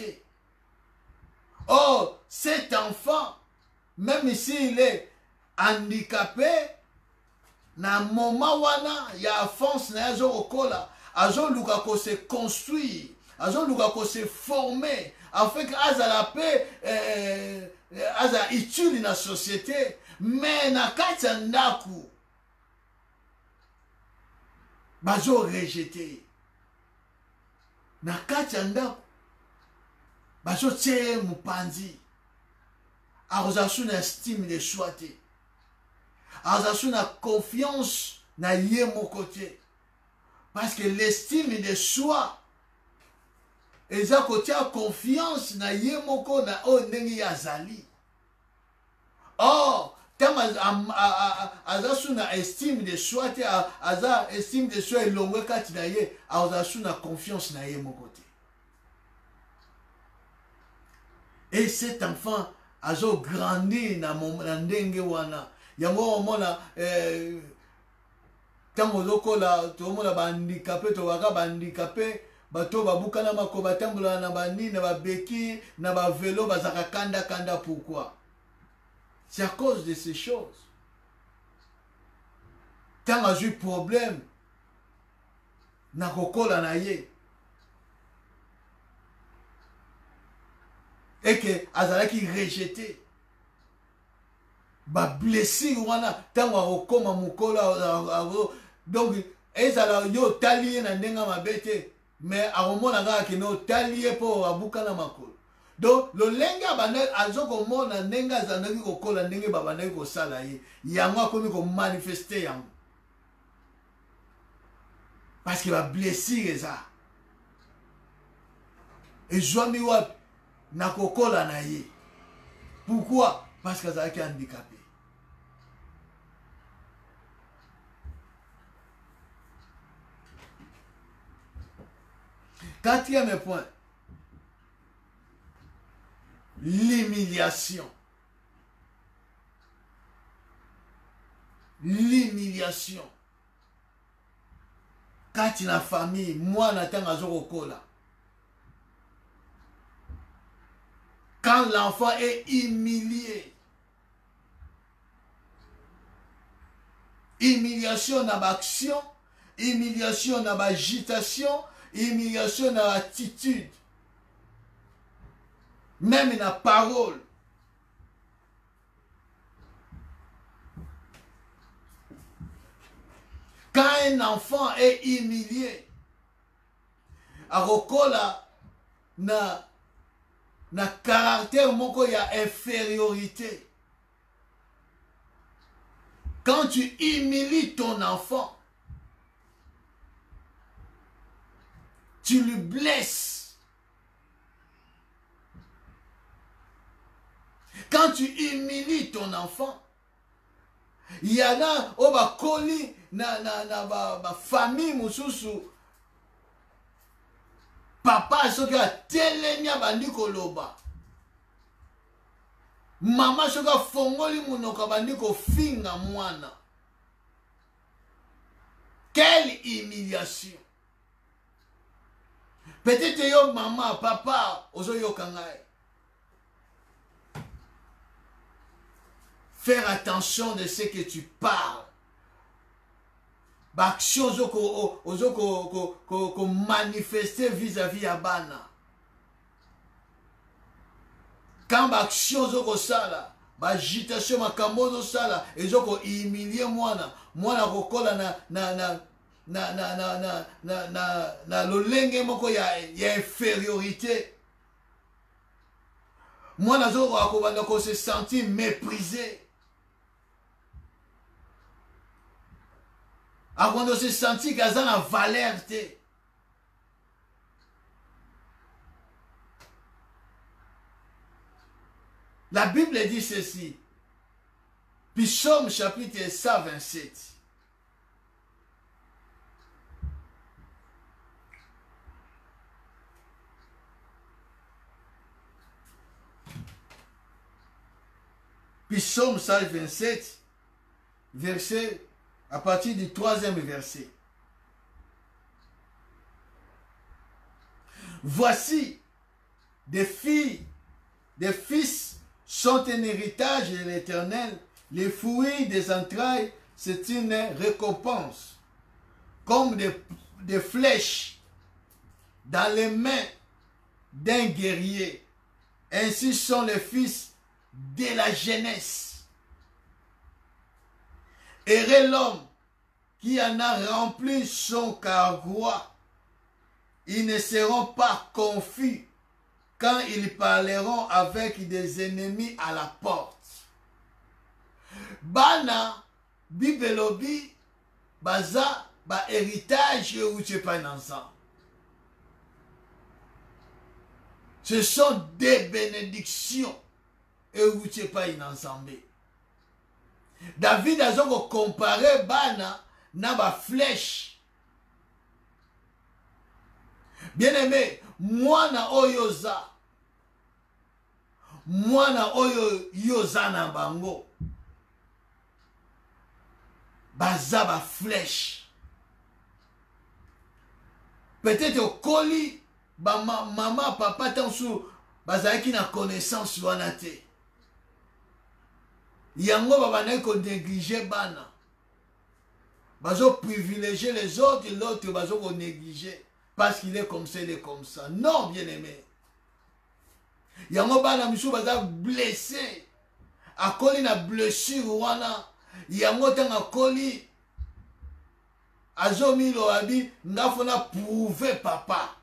Oh, cet enfant, même s'il est handicapé, na moment wana ya force na yazo okola, azo luka ko se construire, azo luka ko se former, afin que azala pe aza utile na société, mais na kati ndaku bazo rejeté. Na kati ndaku bazo tse mupanzi. Arozasu na estime de soi te. Arozasu na confiance na ye mon côté. Parce que l'estime de soi, eza côté a confiance na ye moko na o ndenge yazali. Or, tant azasu na estime de soi te, aza estime de soi elongwe kati na ye, arozasu na confiance na ye mon côté. Et cet enfant azo grandi na ndenge wana. Yango mona tango lokola to mona bandicapé to waka bandicapé bato babukana makoba tambola na bandi na babeki na ba vélo bazaka kanda pourquoi? C'est à cause de ces choses. Tant a eu problème na kokola na ye. Et que azalaki rejeté. Ba blessé wana tango akoma mukola donc ezala yo talié na ndenga mabete mais akomona kaka kino talié po abuka na makolo. Donc le lenga bana azokomona ndenga azandaki kokola ndenge babandaki kosala ye yango akomi ko manifester yango parce que ba blessé eza ezwami wapi na kokola na ye. Pourquoi? Parce que azalaki handicapé. Quatrième point, l'humiliation. L'humiliation. Quand tu as famille, moi n'attends à Zorokola. Quand l'enfant est humilié, humiliation dans l'action, humiliation dans l'agitation, humiliation dans l'attitude, même dans la parole. Quand un enfant est humilié, à Rokola, na caractère moko ya infériorité. Quand tu humilies ton enfant, tu le blesses. Quand tu humilies ton enfant, il y en a au bakoli na famille mususu papa soki atelemi abandi koloba Mama soka fongoli munoko bandi ko finga mwana. Quelle humiliation. Peut-être yo maman, papa, ozo yo kangai. Faire attention de ce que tu parles. Action ozo manifester vis-à-vis à bana. Quand action ozo sala, agitation makambo ozo sala, ezoko humilier mwana kokola na lolenge moko ya infériorité. Mwana zoko akobanda ko se sentir méprisé. Avant de se sentir qu'il y a la valeur. La Bible dit ceci. Psaume chapitre 127. Psaume 127, verset, à partir du 3e verset. Voici, des filles, des fils sont un héritage de l'Éternel, les fruits des entrailles, c'est une récompense, comme des flèches dans les mains d'un guerrier. Ainsi sont les fils de la jeunesse. Heureux l'homme qui en a rempli son carquois. Ils ne seront pas confus quand ils parleront avec des ennemis à la porte. Bana, bibelobi, baza, ba héritage ou tu pas ensemble. Ce sont des bénédictions et où tu pas ensemble. David a comparé bana na ba flèche. Bien aimé, mwana oyoza. Mwana oyo yoza na bango. Baza ba flèche. Peut-être au colis, ba maman, papa, tant sous, baza qui na connaissance wana te. Yango babana ko négliger bana. Bazo privilégier les autres et l'autre bazo ko négliger parce qu'il est comme ça, il est comme ça. Non, bien aimé. Yango bana misu baza blessé. Akoli na blessure wana. Yango tanga koli azo milo abi ngafona prouver papa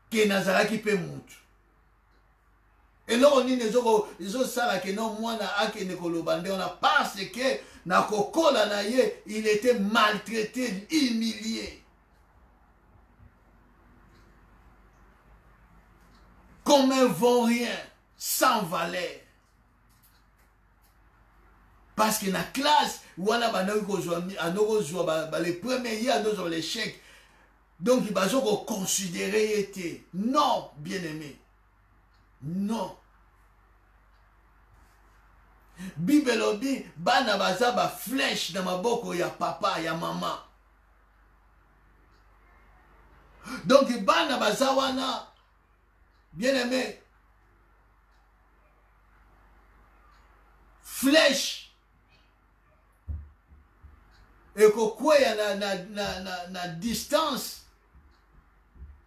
que nazala ki pe mutu. Et là, on dit que parce que na kokola na ye, il était maltraité, humilié. Comme un vaut rien, sans valeur. Parce que dans la classe, on a les premiers years, on a l'échec. Donc, il va considérer. Non, bien aimé. Non. Bibelobi, bana baza ba flèche dans ma boko ya papa, ya maman. Donc, bana baza wana, bien aimé, flèche. Et quoi na distance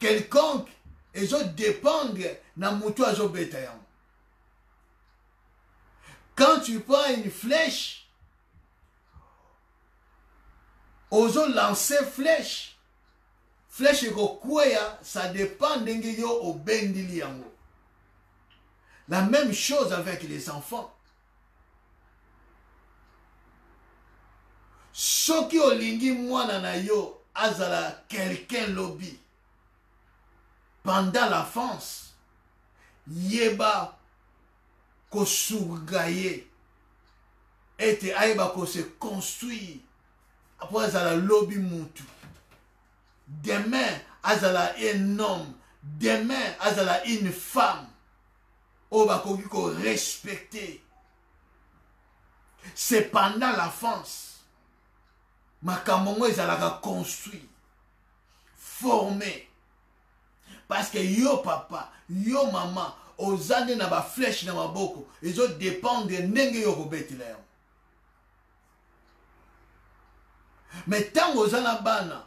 quelconque, et je dépendre na mutu azo beta yango. Quand tu prends une flèche, ozo lancer flèche. Flèche et kokwea, ça dépend d'engue yo au bendili yango. La même chose avec les enfants. Soki olingi mwana na yo azala quelqu'un lobby. Pendant l'enfance, yeba ko surgaye et aïba ko se construire après azala lobby mutu. Demain azala un homme, demain azala une femme. oyo bakoki korespecte. C'est pendant l'enfance makambo ngo ezalaka construit, formé. Parce que yo papa, yo maman, ozande na ba flèche na maboko, ezo dépendre de ndenge yo kobetela yango. Mais tant ozana bana,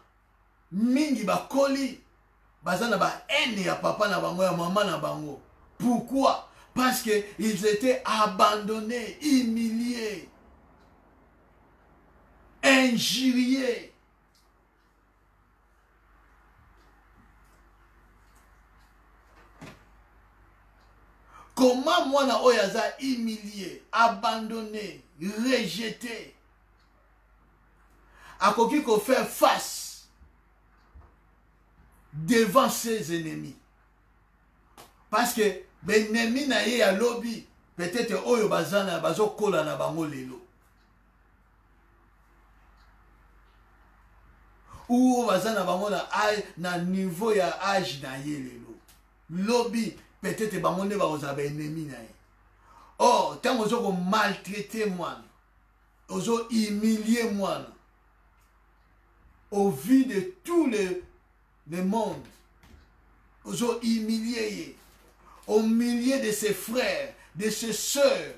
mingi bakoli, bazana ba haine ya papa na bango ya maman na bango. Pourquoi? Parce que ils étaient abandonnés, humiliés, injuriés. Comment moi na oyaza humilié, abandonné, rejeté, akoki ko faire face devant ses ennemis? Parce que l'ennemi na ye ya lobby, peut-être oyo bazana bazo kola na bango lelo. Ou bazana bango na niveau ya âge na ye lelo. Lobby, peut-être bango ne baza ba ennemi na ye. Or, tant ozo ko maltraiter moi, ozo humilier moi, au vu de tout le monde, ozo humilier. Au milieu de ses frères, de ses sœurs,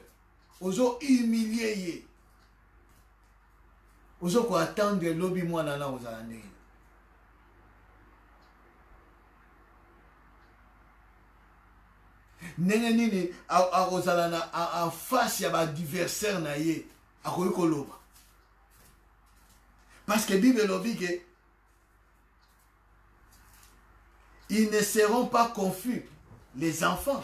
ozo humilié. Ozo ko attendre lobby moi nana ozane. Ndenge nini ozalana en face ya ba adversaire na ye akoyi koloba. Parce que Bible lobi que ils ne seront pas confus, les enfants,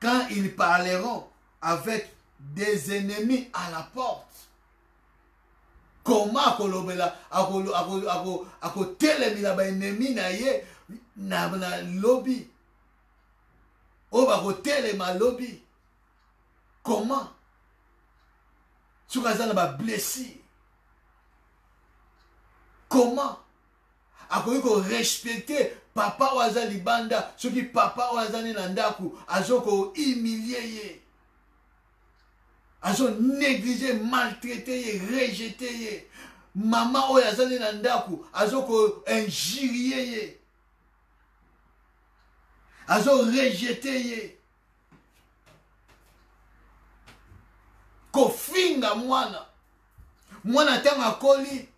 quand ils parleront avec des ennemis à la porte. Comment akolobela akotelemila ba ennemi na ye na lobby. O bakotelema lobby. Comment? Soukazana ba blessé. Comment? Akoki ko respecter papa waza libanda, soki papa waza na ndaku, azoko humilier ye. Azo négliger, maltraiter ye, rejeter ye. Maman oyazane na ndaku, azoko injurier ye. Azo rejeter ye. Kofinga mwana. Mwana tanga koli.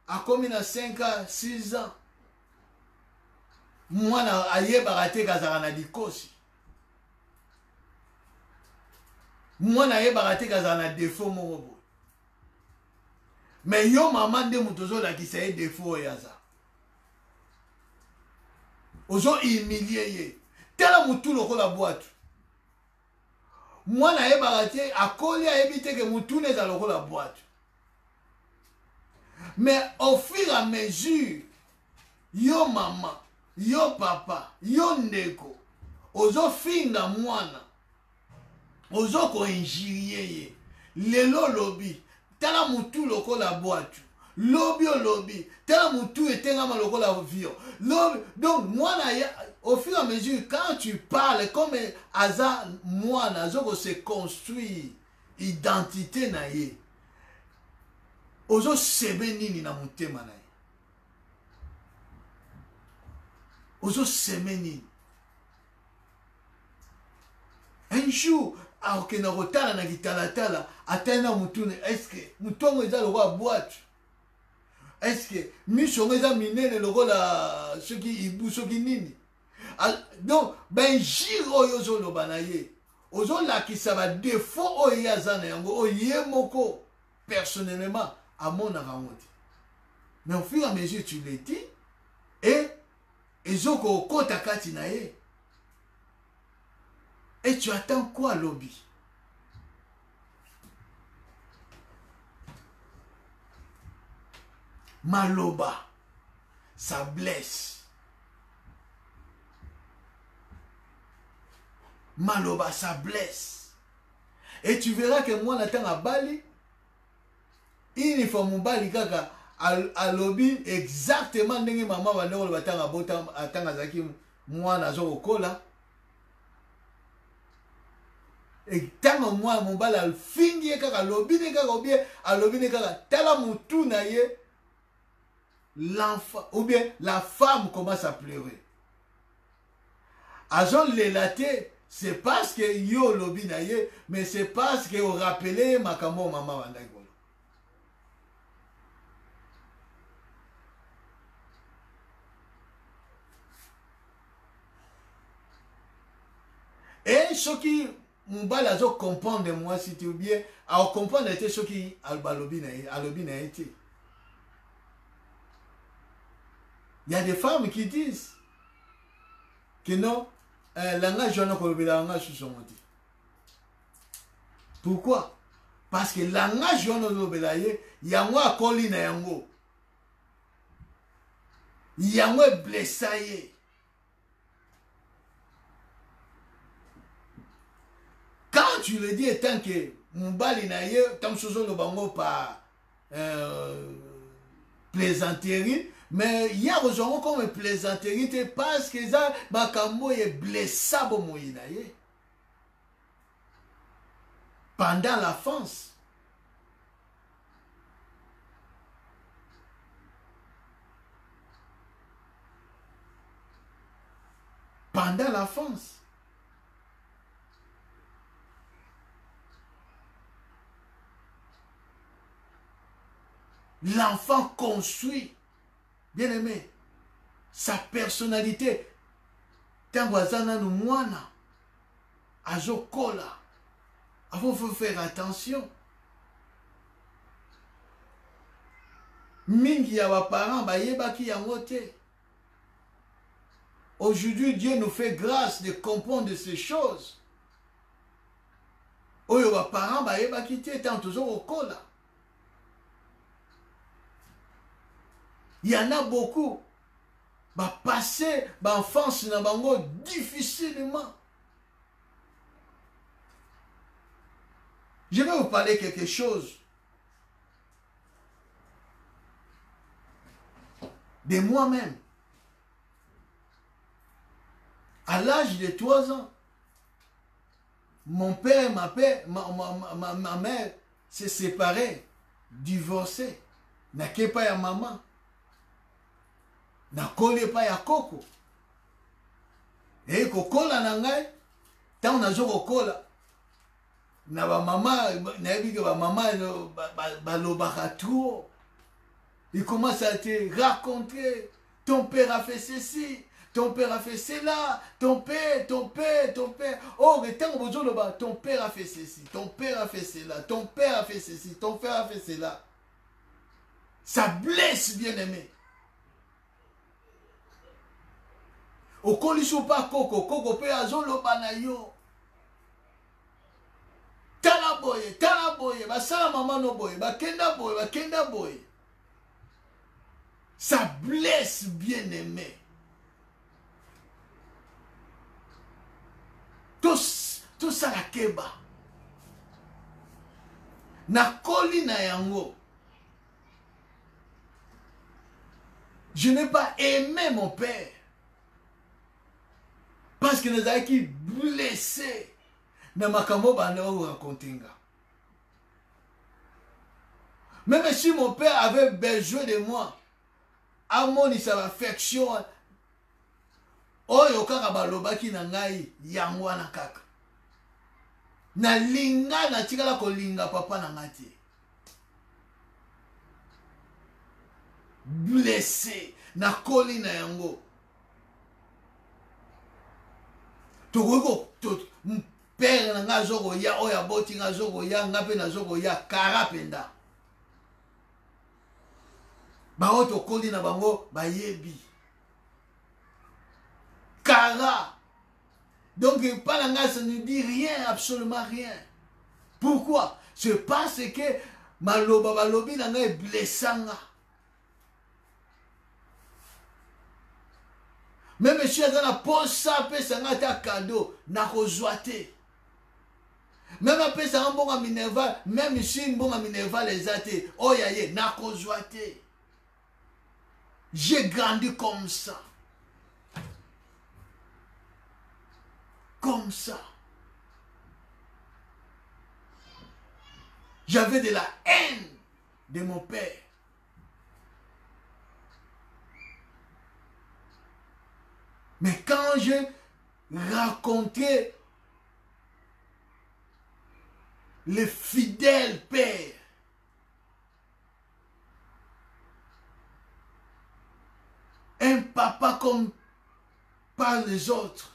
Akomi na 5 ans, 6 ans. Mwana ayeba te kazaka na dikosi. Mwana ayeba te kazaka na défaut moko. Mais yo maman nde mutozo la kisa ye défaut yaza. Ozo humilier ye. Tela mutu lokola boîte. Mwana ayeba te akoli ayebi te ke mutu neza lokola boîte. Mais au fur et à mesure, yo maman, yo papa, yo ndeko, ozo finga mwana, ozo ko injurier ye, lelo lobi, tala mutu lokola boîte, lobi o lobi, tala mutu etengama lokola vion, lobi, donc mwana, au fur et à mesure, quand tu parles, comme aza mwana, ozo se construire identité na ye, ozo sebe nini na motema na ye. Ozo sebe nini. Un jour, aoke na kotala na kitalatala, atana mutune, eske mutongo eza lokola boîte. Eske misongo eza minene lokola soki ibu soki nini. Donc, ben jiro yo zo loba na ye. Ozo lakisa ba défaut oyo yaza na yango, oye moko personnellement à mon avantage. Mais au fur et à mesure tu le dis, et ezoko kota kati na ye. Et tu attends quoi lobby? Maloba, ça blesse. Maloba, ça blesse. Et tu verras que moi, n'attends à Bali, il faut mon Bali kaka à lobby exactement ndenge maman va ndeko batanga bota atanga zaki moi na zo kola. ntango mwa mobali afingi ye kaka alobi ne kaka ou bien alobi ne kaka tala motu na ye, l'enfant ou bien la femme commence à pleurer. Azo lelate, c'est parce que yo lobi na ye, mais c'est parce que au rappelé makambo maman wanda golo. Et ce qui mobali azo comprendre moi si tu bien, à comprendre était ce qui alobi na été. Il y a des femmes qui disent que non, langage jono kolobela langage susomoti. Pourquoi? Parce que langage jono kolobela ye, yango akoli na yango. Yango blessa ye. Quand tu le dis étant que mobali na ye, tam sozo lo bango par plaisanterie, mais il y a besoin comme plaisanterie parce que ça makambo est blessable moïna ye. Pendant l'enfance. Pendant l'enfance. L'enfant construit, bien aimé, sa personnalité. Tango azana no mwana, azokola. Il faut faire attention. Mingi ya ba parents ba yebaki yango te. Aujourd'hui, Dieu nous fait grâce de comprendre ces choses. Oyo ba parents ba yebaki te tant toujours okola. Il y en a beaucoup. Bah, passer l'enfance dans bango difficilement. Je vais vous parler quelque chose. De moi-même. À l'âge de 3 ans, mon père et ma mère se séparaient, divorcés. N'a pas ya maman. Na kole pa ya koko. E kokola na ngai, tant na zo kokola. Na ba mama, na yebi ke ba mama ba lobaka trop. Il commence à te raconter, ton père a fait ceci, ton père a fait cela, ton père. Oh, le temps où ton père a fait ceci, ton père a fait cela, ton père a fait ceci, ton père a fait cela. Ça blesse, bien aimé. Okoliso pa koko pe azoloba na yo. Tala boye, basala mama no boye, bakenda boye. Ça blesse, bien aimé. Tout ça la keba. Na koli na yango. Je n'ai pas aimé mon père. Parce que nous avons été blessés. Dans ma cambo, nous raconter. Même si mon père avait besoin de moi, à mon affection, oyo kaka balobaki na ngai yango wana kaka. Na linga na tikala ko linga papa na ngati. Blessé na koli na yango. Toko père na nga zoko ya oya boti nga zoko ya ngape na zoko ya karapenda. Ba oto koli na bango ba yebi. Kara. Donc pas nga ça ne dit rien, absolument rien. Pourquoi? C'est parce que maloba balobi na nga est blessanga. Même si elle a posé ça, un cadeau, n'a pas joué. Même après ça, un bon minerval, même si un bon minerval les athées, oh y'a n'a pas joué. J'ai grandi comme ça. Comme ça. J'avais de la haine de mon père. Mais quand j'ai raconté le fidèle père, un papa comme par les autres,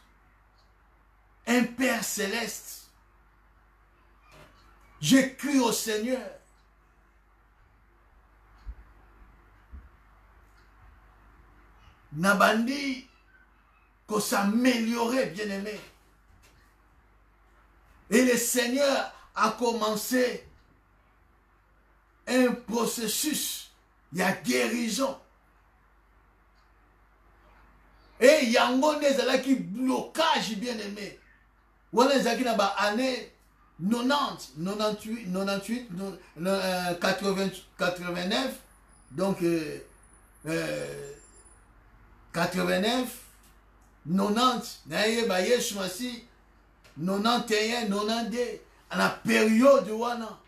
un Père céleste, j'ai cru au Seigneur. Nabandi, qu'on s'améliorait, bien aimé. Et le Seigneur a commencé un processus, il y a guérison. Et yango nezalaki blocage, bien aimé. Wana ezalaki na ba année 90, 98, 98, 80, 89, donc 89, 90, naye ba Yesu Masi, 91, 92, à la période wana.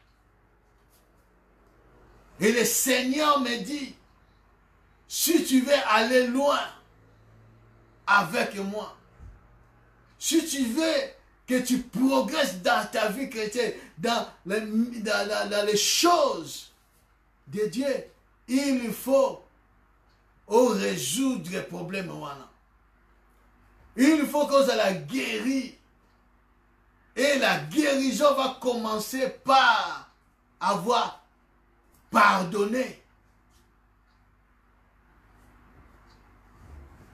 Et le Seigneur me dit, si tu veux aller loin avec moi, si tu veux que tu progresses dans ta vie chrétienne, dans les choses de Dieu, il faut résoudre les problèmes. Il faut qu'on la guérir. Et la guérison va commencer par avoir pardonné.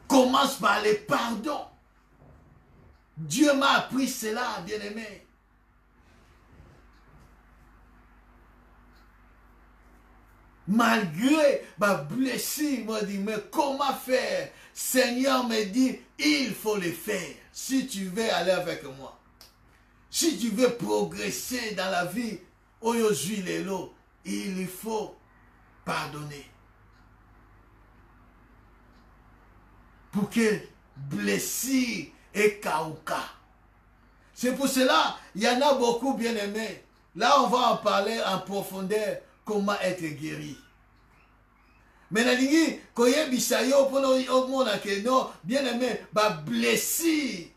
Commence par le pardon. Dieu m'a appris cela, bien-aimé. Malgré ma blessure, il m'a dit, mais comment faire? Seigneur me dit, il faut le faire. Si tu veux aller avec moi. Si tu veux progresser dans la vie, il faut pardonner. Pour que blessure et kauka. C'est pour cela, il y en a beaucoup, bien aimés. Là, on va en parler en profondeur, comment être guéri. Mais nalingi, koye bisayo, bien aimé, ba blessure.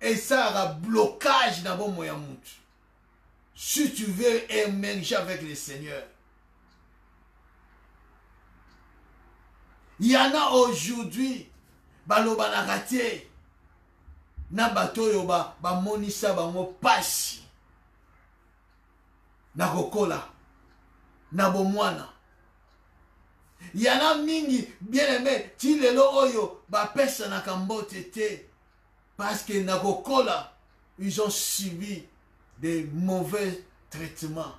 Et ça a un blocage dans mon moyen. Si tu veux émerger avec le Seigneur. Il y en a aujourd'hui, baloba na raté, na bato yo ba monisa ba mo pasi, na kokola, na bomwana. Il y en a mingi, bien aimé, ti lelo oyo ba pesa na kambote te. Parce que Nagokola, ils ont subi des mauvais traitements.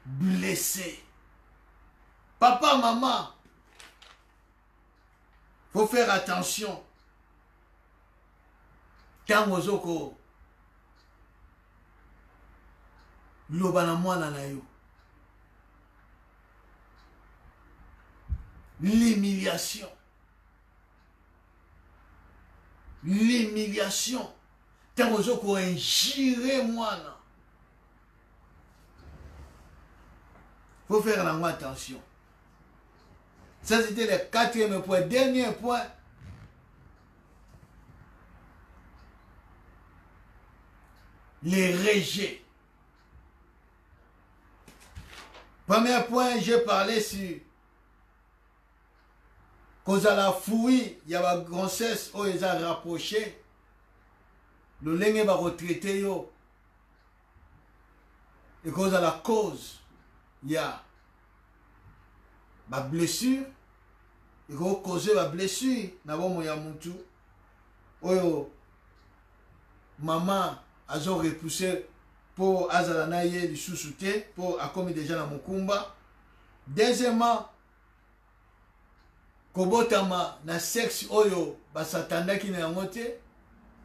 Blessés. Papa, maman, il faut faire attention. Quand vous avez l'humiliation. L'humiliation. Tant que vous avez injuré moi. Il faut faire attention. Ça, c'était le quatrième point. Dernier point. Les rejets. Premier point, j'ai parlé sur cause à la fouille, il y a la grossesse où ils ont rapproché. Le lingue va retraiter yo. Et cause à la cause, il y a ma blessure. Il faut causer ma blessure. N'avons moyen mutu. Oyo maman a repoussé pour azalanaye du sous-souté pour accompagner des gens dans mon combat. Deuxièmement, kobotama na sexe oyo basatandaki na yango te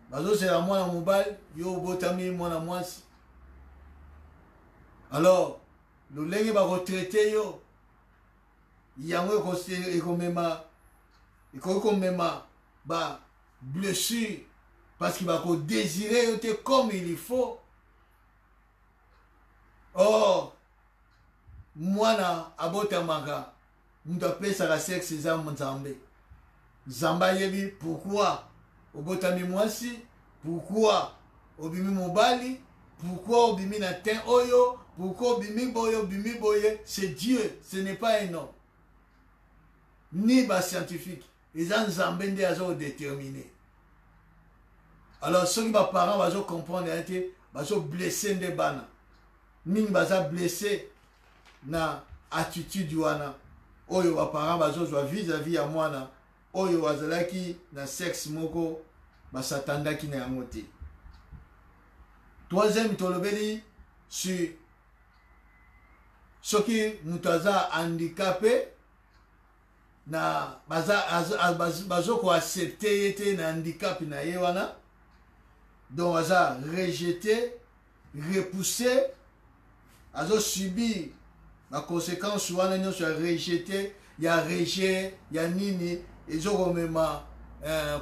bazosela mwana mobali yo obotami mwana mwasi. Alors lolenge baretraite yo yango ekomema ba blessure parce qu'il va désiré yo te comme il faut. Or, mwana abotamaka, mutu apesaka sexe eza nzambe. Zamba yebi, pourquoi obotami mwasi, pourquoi obimi mobali, pourquoi obimi na ten oyo, pourquoi obimi boye, c'est Dieu, ce n'est pas un homme. Ni ba scientifique, ils ont nzambe nde azo déterminé. Alors ceux qui ba parents bazo comprendre que bazo blessé nde bana. Ni baza blessé na attitude wana. Oyo ba parents bazo zwa vis-à-vis ya mwana. Oyo wazalaki na sexe moko basatandaki na yango te. Troisième tolobeli sur ce qui mutaza handicapé na bazo ko accepter ete na handicap na ye wana. Donc baza rejeté, repoussé, azo subi la conséquence wana nyonso ya rejeté, ya rejet, ya nini ezomema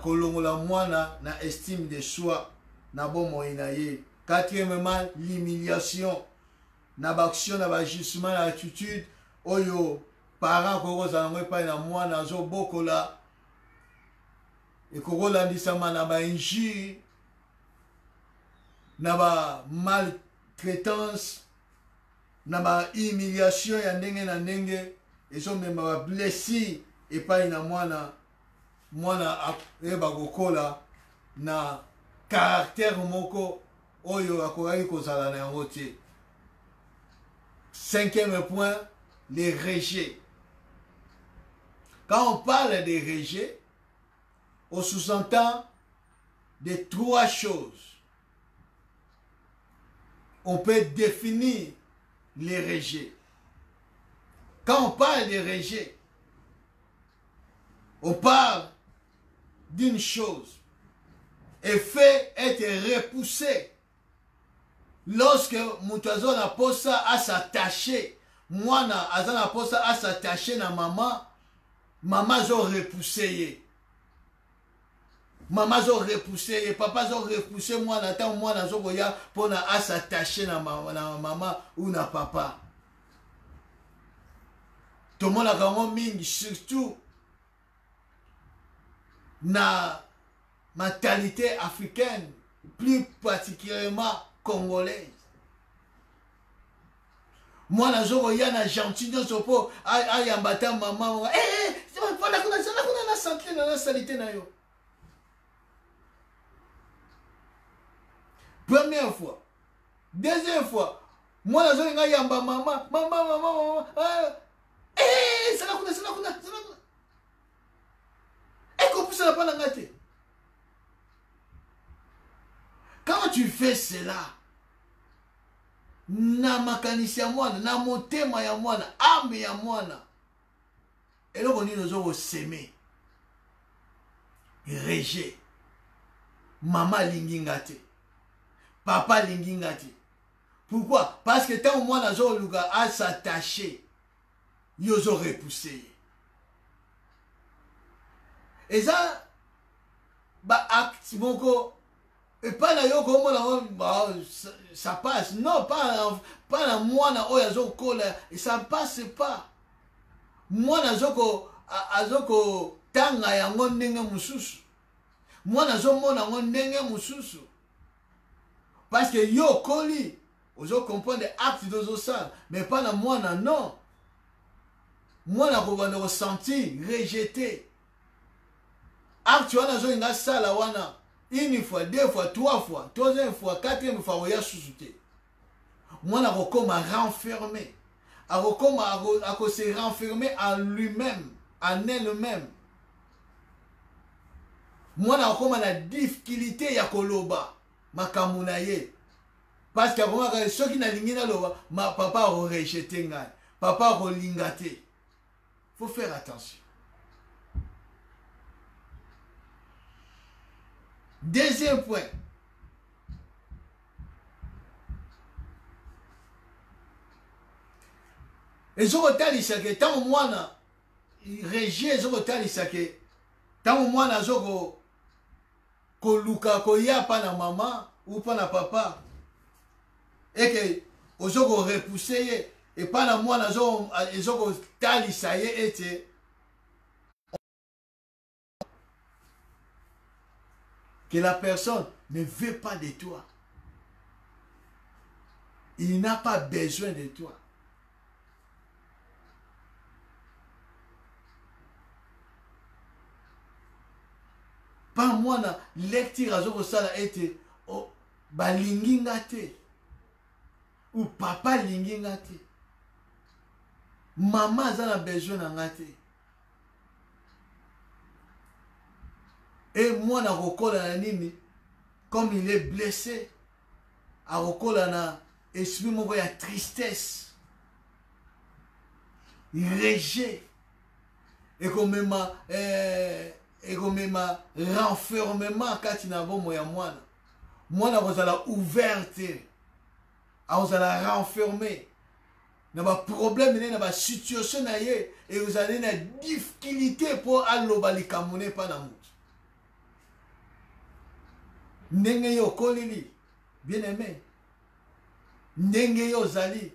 kolongola mwana na estime de soi na bomoi na ye. Quatrièmement, l'humiliation na baction na bajustement na attitude oyo parents kokozala ngo epai na mwana azobokola ekokolandisama na bainjure na ba maltraitance na ba humiliation ya ndenge na ndenge ezomema ba blessure epai na mwana bakokola na caractère moko oyo akoki kozala na yango te. Cinquième point, les rejets. Quand on parle des rejets, on sous-entend de trois choses. On peut définir les rejets. Quand on parle des rejets, on parle d'une chose et fait être repoussé. Lorsque Moutazo na posa à s'attacher, Mwana Azana posa à s'attacher na maman, maman zo repoussé. Maman zo repoussé, papa zo repoussé, Mwana tant Mwana zo goya pour na à s'attacher na maman ou na papa. Tout le monde a vraiment mis surtout na mentalité africaine, plus particulièrement congolaise. Moi, na zoro ya na gentil non sopo ayambata maman c'est pas la kuna na santé na salité na yo. Première fois. Deuxième fois, moi na zoro yamba maman c'est la kuna. Et qu'on puisse la pas la gâter. Quand tu fais cela, na makanisi ya mwana, na motema ya mwana, ame ya mwana, eloko nini ozo seme, rejet, mama lingi nga te, papa lingi nga te. Pourquoi? Parce que tant mwana zo luka à s'attacher, yo zo repousser. Et ça, ba acte moko. Et pas na yo comme ça passe. Non, pas na moi na oyazo kola et ça passe pas. Moi na zoko azoko tanga yango ndenge mususu. Moi na zo mona ngo ndenge mususu. Parce que yo koli ozo comprendre acte dozo ça, mais pas na moi na non. Moi na ko ressentir rejeté. Acte wana zo inga sala wana. Une fois, deux fois, trois fois, troisième fois, quatrième fois, il y a sous-souté. Moi, je suis renfermé. Je se renfermer en lui-même, en elle-même. Moi, je suis la difficulté ya koloba, ma kamunaye. Parce que ceux qui n'ont pas loba, ma papa a rejeté, papa a relingaté. Il faut faire attention. Deuxième point. Ezokotalisaka ntango mwana rejet ezokotalisaka ntango mwana azoko koluka koya pa na mama ou pa na papa eke ozoko repousser ye et pas na moi ezoko talisa ye ete que la personne ne veut pas de toi. Il n'a pas besoin de toi. Pas moi na lecture azoko sala ete balingi nga te ou papa lingi nga te. Maman aza na besoin na nga te. Et moi na rokola na nini comme il est blessé a rokola na esprit moko ya tristesse, rejet et comme renfermement kati na bomo ya mwana kozala ouverte akozala renfermé na ba problème na ba situation na ye et vous allez na difficulté pour aloba likambo ne pa na mutu ndenge yo kolili bien aimé ndenge yo zali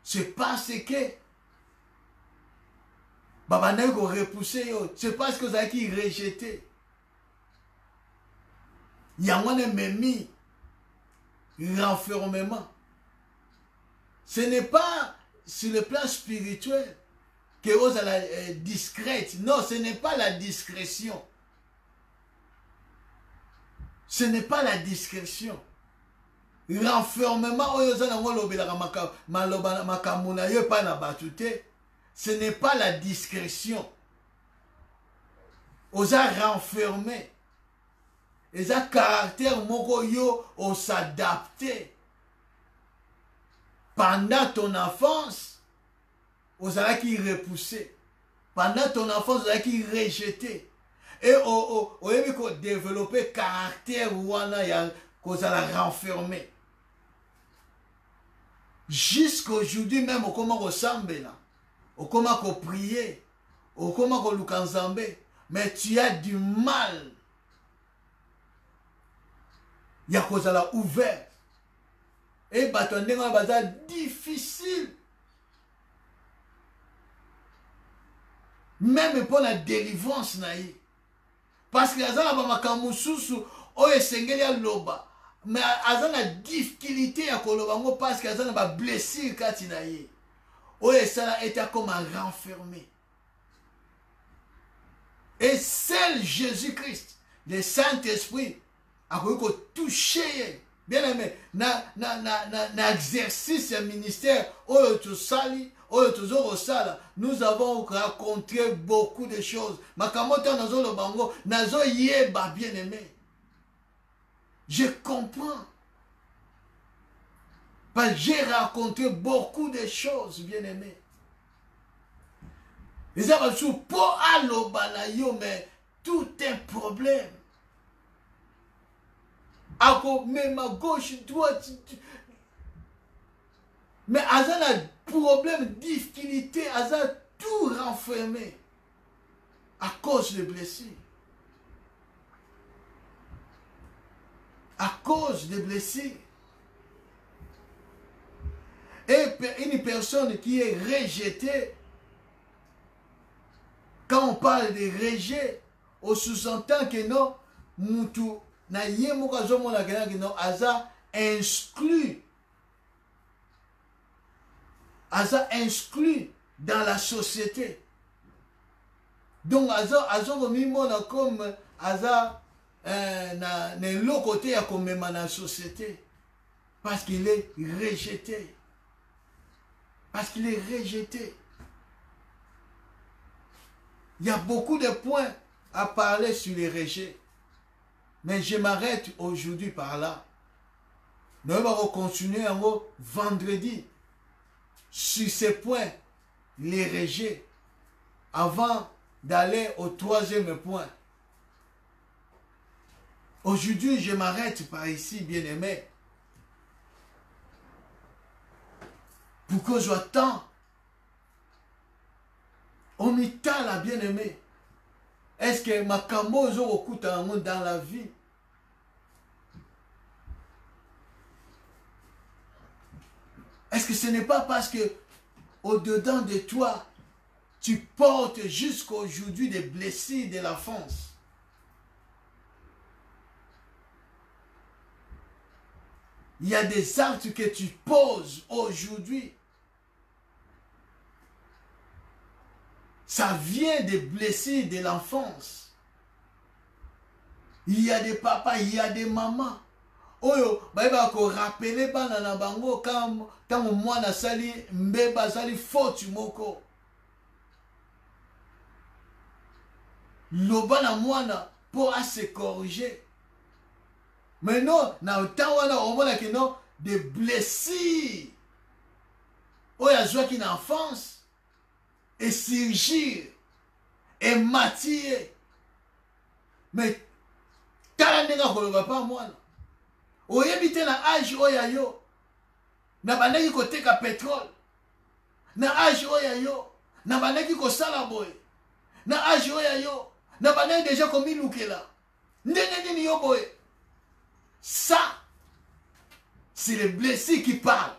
c'est parce que babanayi ko repousser yo c'est parce que vous avez qui rejeté yango ne memi renfermement. Ce n'est pas sur le plan spirituel que vous allez discrète. Non, ce n'est pas la discrétion. Ce n'est pas la discrétion. Renfermement, ce n'est pas la discrétion. Vous avez renfermé. Et ça caractère moko yo on s'adapter. Pendant ton enfance, vous allez qui repousser. Pendant ton enfance, vous allez qui rejeter. Et vous allez développer caractère ou vous allez renfermer. Jusqu'aujourd'hui même, au comment ressemble là, au comment prier, au comment lukanzambe, mais tu as du mal. Il y a cause à la ouvert. Et batondé dans bazar difficile. Même pour la délivrance naïe. Parce que azana ba makamususu o esengeli ya loba. Mais azana difficulté ya koloba ngo parce que azana ba blessure kati naïe. O esala était comme un renfermé. Et seul Jésus-Christ, le Saint-Esprit a touché, bien aimé, na exercice et ministère, nous avons rencontré beaucoup de choses. Bien aimé. Je comprends. Parce que j'ai rencontré beaucoup de choses, bien aimé. Les gens pour mais tout un problème. Même à gauche, droite. Mais Azan a problème, difficulté, Azan tout renfermé à cause des blessures. À cause des blessures. Et une personne qui est rejetée, quand on parle de rejet, on sous-entend que non, Moutou, na yemoka zomona que non, Aza exclu. Aza exclu dans la société. Donc Aza mimona comme Aza na l'autre côté à comme dans la société. Parce qu'il est rejeté. Parce qu'il est rejeté. Il y a beaucoup de points à parler sur les rejets. Mais je m'arrête aujourd'hui par là. Nous allons continuer vendredi sur ces points, les rejets, avant d'aller au troisième point. Aujourd'hui, je m'arrête par ici, bien-aimé. Pourquoi j'attends? On m'y la bien-aimé. Est-ce que ma cambo dans la vie? Est-ce que ce n'est pas parce que au-dedans de toi, tu portes jusqu'à aujourd'hui des blessures de l'enfance? Il y a des actes que tu poses aujourd'hui. Ça vient des blessures de l'enfance. Il y a des papas, il y a des mamans. Oyo, baïba ko rappeler bana na bango quand mwana sali mbeba sali faute moko. Loba na mwana pour se corriger. Mais non, na temps wana on voit que non des blessures. Oya joie qui na enfance et surgir et matier. Mais tala ndenga koloba pa mwana. Oyebite na âge oya yo. Na bandaki koteka pétrole. Na âge oya yo. Na bandaki kosala boy. Na âge oya yo. Na bandaki déjà komi lukela. Ndenge nini yo boy. Ça, c'est les blessés qui parlent.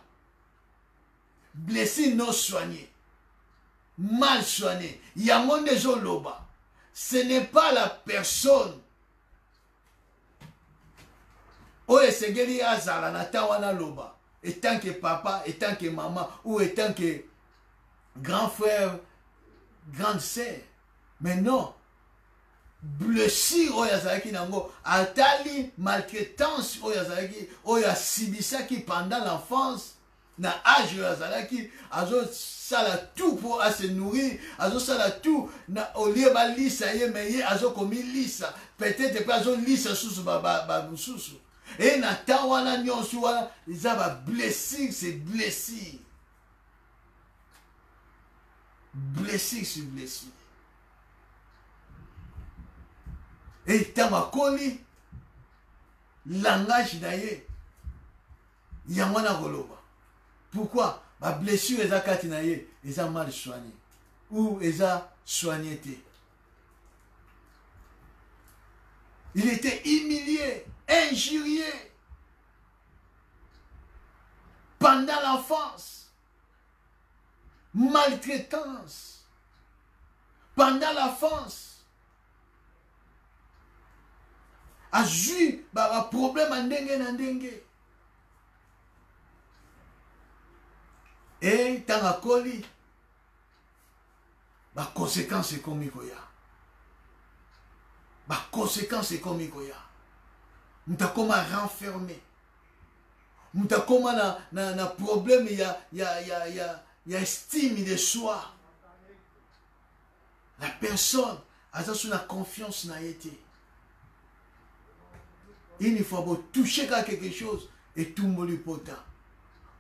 Blessés non soignés. Mal soignés. Yango nezo loba. Ce n'est pas la personne. Oye segeli azala na tawana loba. Étant que papa, étant que maman, ou étant que grand frère, grande sœur. Mais non. Blessure oyo azalaki nango atali maltraitance oyo azalaki oyo asibisaki pendant l'enfance na âge oyo azalaki azosala tout pour se nourrir azosala tout na olie balisa ye me ye azokomi lisa peut-être mpe azolisa susu bamosusu e na temps wana nyonso wana eza bablessure c'est blessure blessure sur blessure. Et tamakoli langage d'ailleurs yamwana goloba. Pourquoi? Ma blessure eza kati na ye eza mal soigné ou eza soigné te. Il était humilié, injurié pendant l'enfance, maltraitance pendant l'enfance. A eu un problème en ndenge. Et tant à coli, la conséquence est comme ikoya. La conséquence est comme ikoya. Mouta koma renfermé. Mouta koma na problème il y a estime de soi. La personne a une confiance na été. Il faut toucher quelque chose et tout le pota.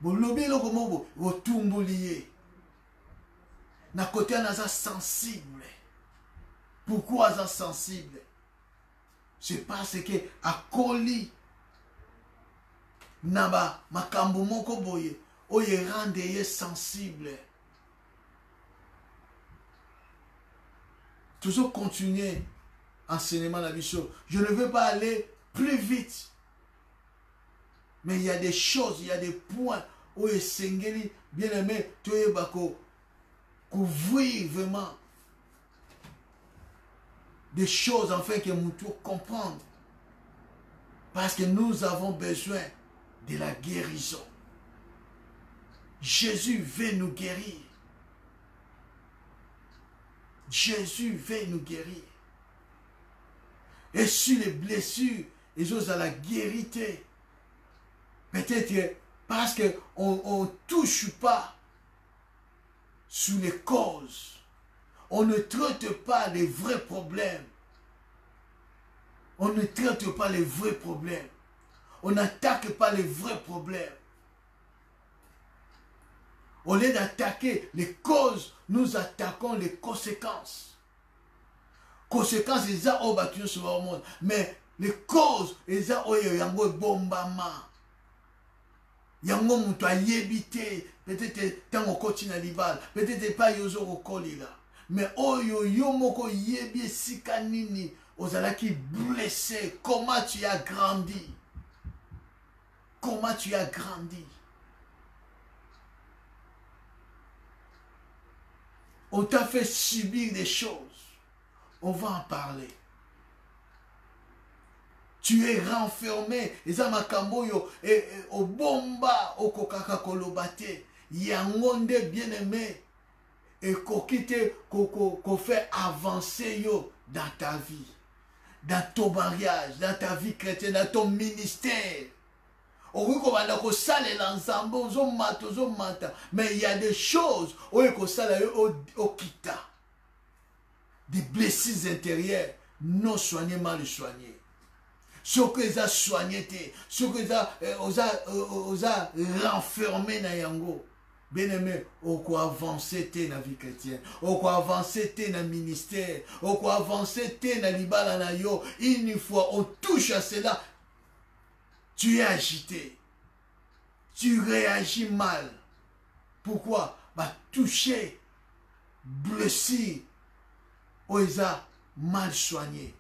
Bon lobby le comme vous tout lié. Na côté on a sensible. Pourquoi on sensible? C'est parce que à coli naba makambo moko boye oye rende sensible. Toujours continuer enseignement la vie. Je ne veux pas aller plus vite. Mais il y a des choses, il y a des points où il s'engage, bien aimé, tu es couvrir vraiment des choses afin que nous puissions comprendre. Parce que nous avons besoin de la guérison. Jésus veut nous guérir. Jésus veut nous guérir. Et sur les blessures, ils osent à la guérité. Peut-être parce qu'on ne touche pas sur les causes. On ne traite pas les vrais problèmes. On ne traite pas les vrais problèmes. On n'attaque pas les vrais problèmes. Au lieu d'attaquer les causes, nous attaquons les conséquences. Conséquences, ils ont battu sur le monde. Mais les causes, ils ont bombama. Yango mutu ayebite peut-être tant au continent libal peut-être pas yozo okolila mais oyo yo moko yebi sika nini ozalaki blessé. Comment tu as grandi? Comment tu as grandi? On t'a fait subir des choses. On va en parler. Tu es renfermé. Eza makambo yo au bomba au kokaka kolobate. Yangonde bien-aimé. Et kokite ko fait avancer yo dans ta vie. Dans ton mariage, dans ta vie chrétienne, dans ton ministère. Mais il y a des choses des blessures intérieures non soignées, mal soignées. Ce que les a soigné, ce que les a renfermé dans yango. Bien aimé, on peut avancer dans la vie chrétienne, on peut avancer dans le ministère, on peut avancer dans le libala na yo. Une fois on touche à cela, tu es agité, tu réagis mal. Pourquoi? Bah toucher, blessé, on les a mal soigné,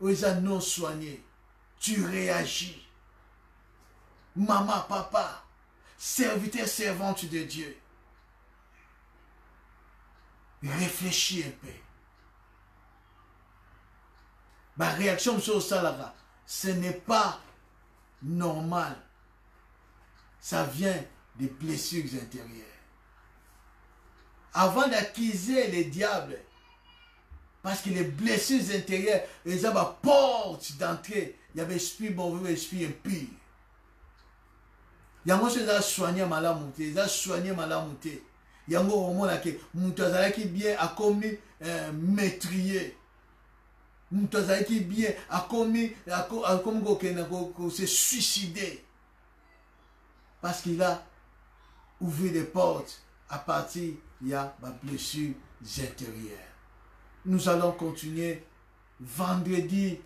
on les a non soigné. Tu réagis. Maman, papa, serviteur, servante de Dieu. Réfléchis un peu. Ma réaction sur ça là, ce n'est pas normal. Ça vient des blessures intérieures. Avant d'accuser les diables, parce que les blessures intérieures, les ont la porte d'entrée. Il y avait l'esprit mauvais, l'esprit impur. Il y a des gens qui soigné malamuté, ils ont soigné malamuté. Il y a des gens qui bien a commis maîtrier. Mutazaki qui bien a commis se suicider. Parce qu'il a ouvert des portes à partir il y a des blessures intérieures. Nous allons continuer vendredi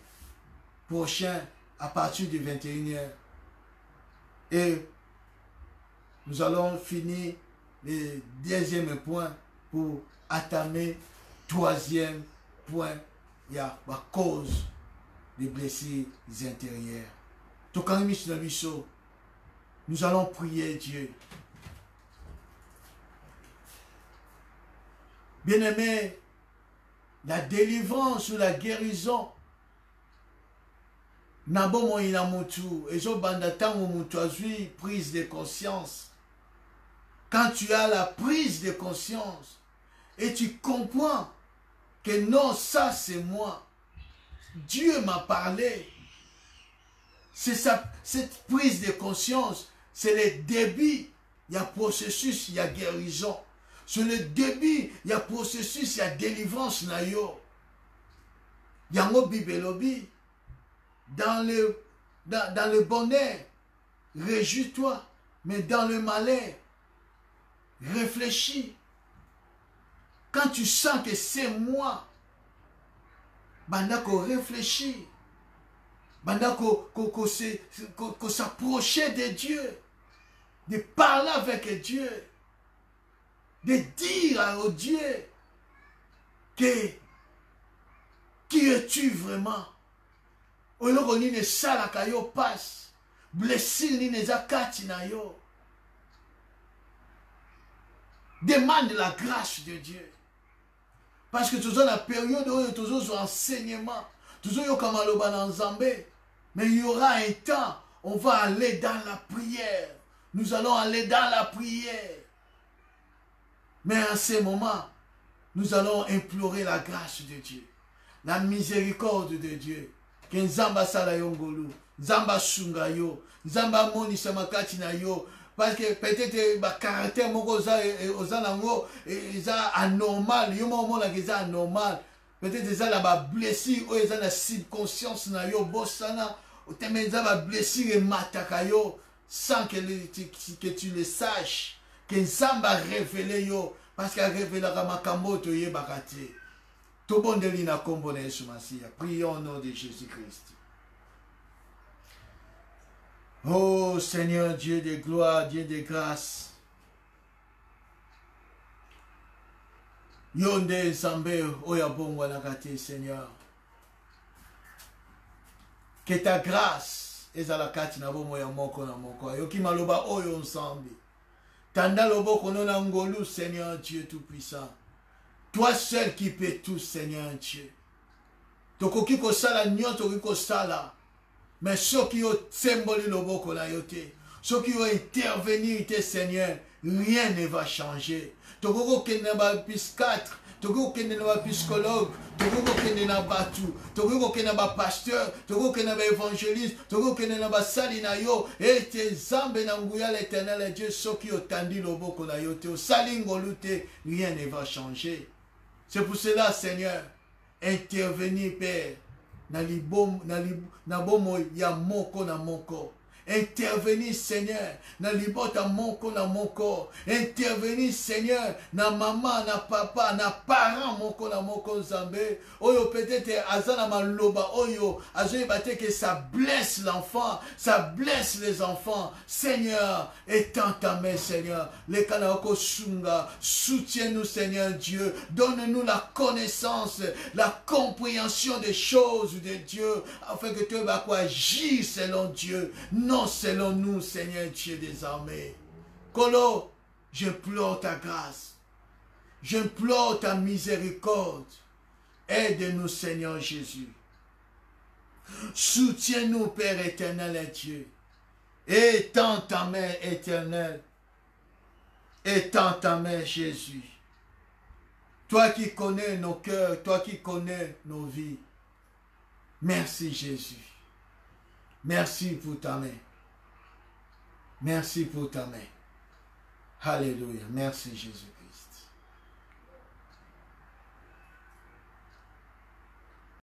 prochain à partir de 21h. Et nous allons finir le deuxième point pour attamer troisième point. Il y a la cause des blessures intérieures. Nous allons prier Dieu. Bien-aimé, la délivrance ou la guérison Nabomo inamutu, ezo bandatango mutu azui prise de conscience. Quand tu as la prise de conscience et tu comprends que non, ça c'est moi. Dieu m'a parlé. C'est ça, cette prise de conscience, c'est le début. Il y a processus, il y a guérison. C'est le début, il y a processus, il y a délivrance na yo. Yango bibelobi. Dans le bonheur, réjouis-toi, mais dans le malheur, réfléchis. Quand tu sens que c'est moi, bandako réfléchit, bandako s'approcher de Dieu, de parler avec Dieu, de dire au Dieu que qui es-tu vraiment? Oloko ni ne salaka yo passe, blessure ni ne zakati na yo. Demande la grâce de Dieu. Parce que toujours la période où toujours son enseignement, toujours yo kamaloba na Nzambe, mais il y aura un temps, on va aller dans la prière. Nous allons aller dans la prière. Mais en ce moment, nous allons implorer la grâce de Dieu, la miséricorde de Dieu. Que Nzamba sala yongolu, Nzamba sunga yo, Nzamba moni samakati na yo, parce que peut-être ba caractère moko oza nango eza anormal, yo mo la eza anormal, peut-être eza la ba blessure o eza na subconscience na yo bosana, otemenza ba blessure mataka yo sans que tu le saches, que Nzamba révélé yo parce qu'il révélera makambo to yebaka te. Tout bon de l'ina combo na Yesu Masiya. Prions au nom de Jésus-Christ. Oh Seigneur, Dieu de gloire, Dieu de grâce. Yonde Nzambe oya bongo nakate, Seigneur. Que ta grâce ezalakati na bomo ya moko na moko. Yoki maloba oyo Nzambe. Tanda loboko nona ngolu, Seigneur Dieu tout-puissant. Toi seul qui peux tout, Seigneur Dieu. Tokoki kosala nyon tokoki kosala. Mais ceux qui ont symbole loboko na yote, ceux qui ont intervenu, Seigneur, rien ne va changer. Tokoko kende ba psychiatre, tokoko kende ba psychologue, tokoko kende na batu, tokoko kende ba pasteur, tokoko kende ba évangéliste, tokoko kende na ba salina yo, et tes zambe na nguya l'Éternel Dieu, ceux qui ont tendu loboko na yote, au salingolute, rien ne va changer. C'est pour cela, Seigneur, intervenir, Père, na bomo ya moko na moko. Intervenir, Seigneur, na libota moko na moko. Intervenir, Seigneur, na maman, na papa, na parent moko na moko Zambé. Oyo peut-être azana maloba oyo, azoyi bate que ça blesse l'enfant, ça blesse les enfants. Seigneur, étends ta main, Seigneur. Les kanako sunga, soutiens-nous, Seigneur Dieu. Donne-nous la connaissance, la compréhension des choses de Dieu, afin que tu vas agir selon Dieu. Non selon nous, Seigneur Dieu des armées. Kolo, j'implore ta grâce. J'implore ta miséricorde. Aide-nous, Seigneur Jésus. Soutiens-nous, Père éternel et Dieu. Étends ta main éternelle. Étends ta main, Jésus. Toi qui connais nos cœurs, toi qui connais nos vies. Merci, Jésus. Merci pour ta main. Merci pour ta main. Alléluia. Merci Jésus-Christ.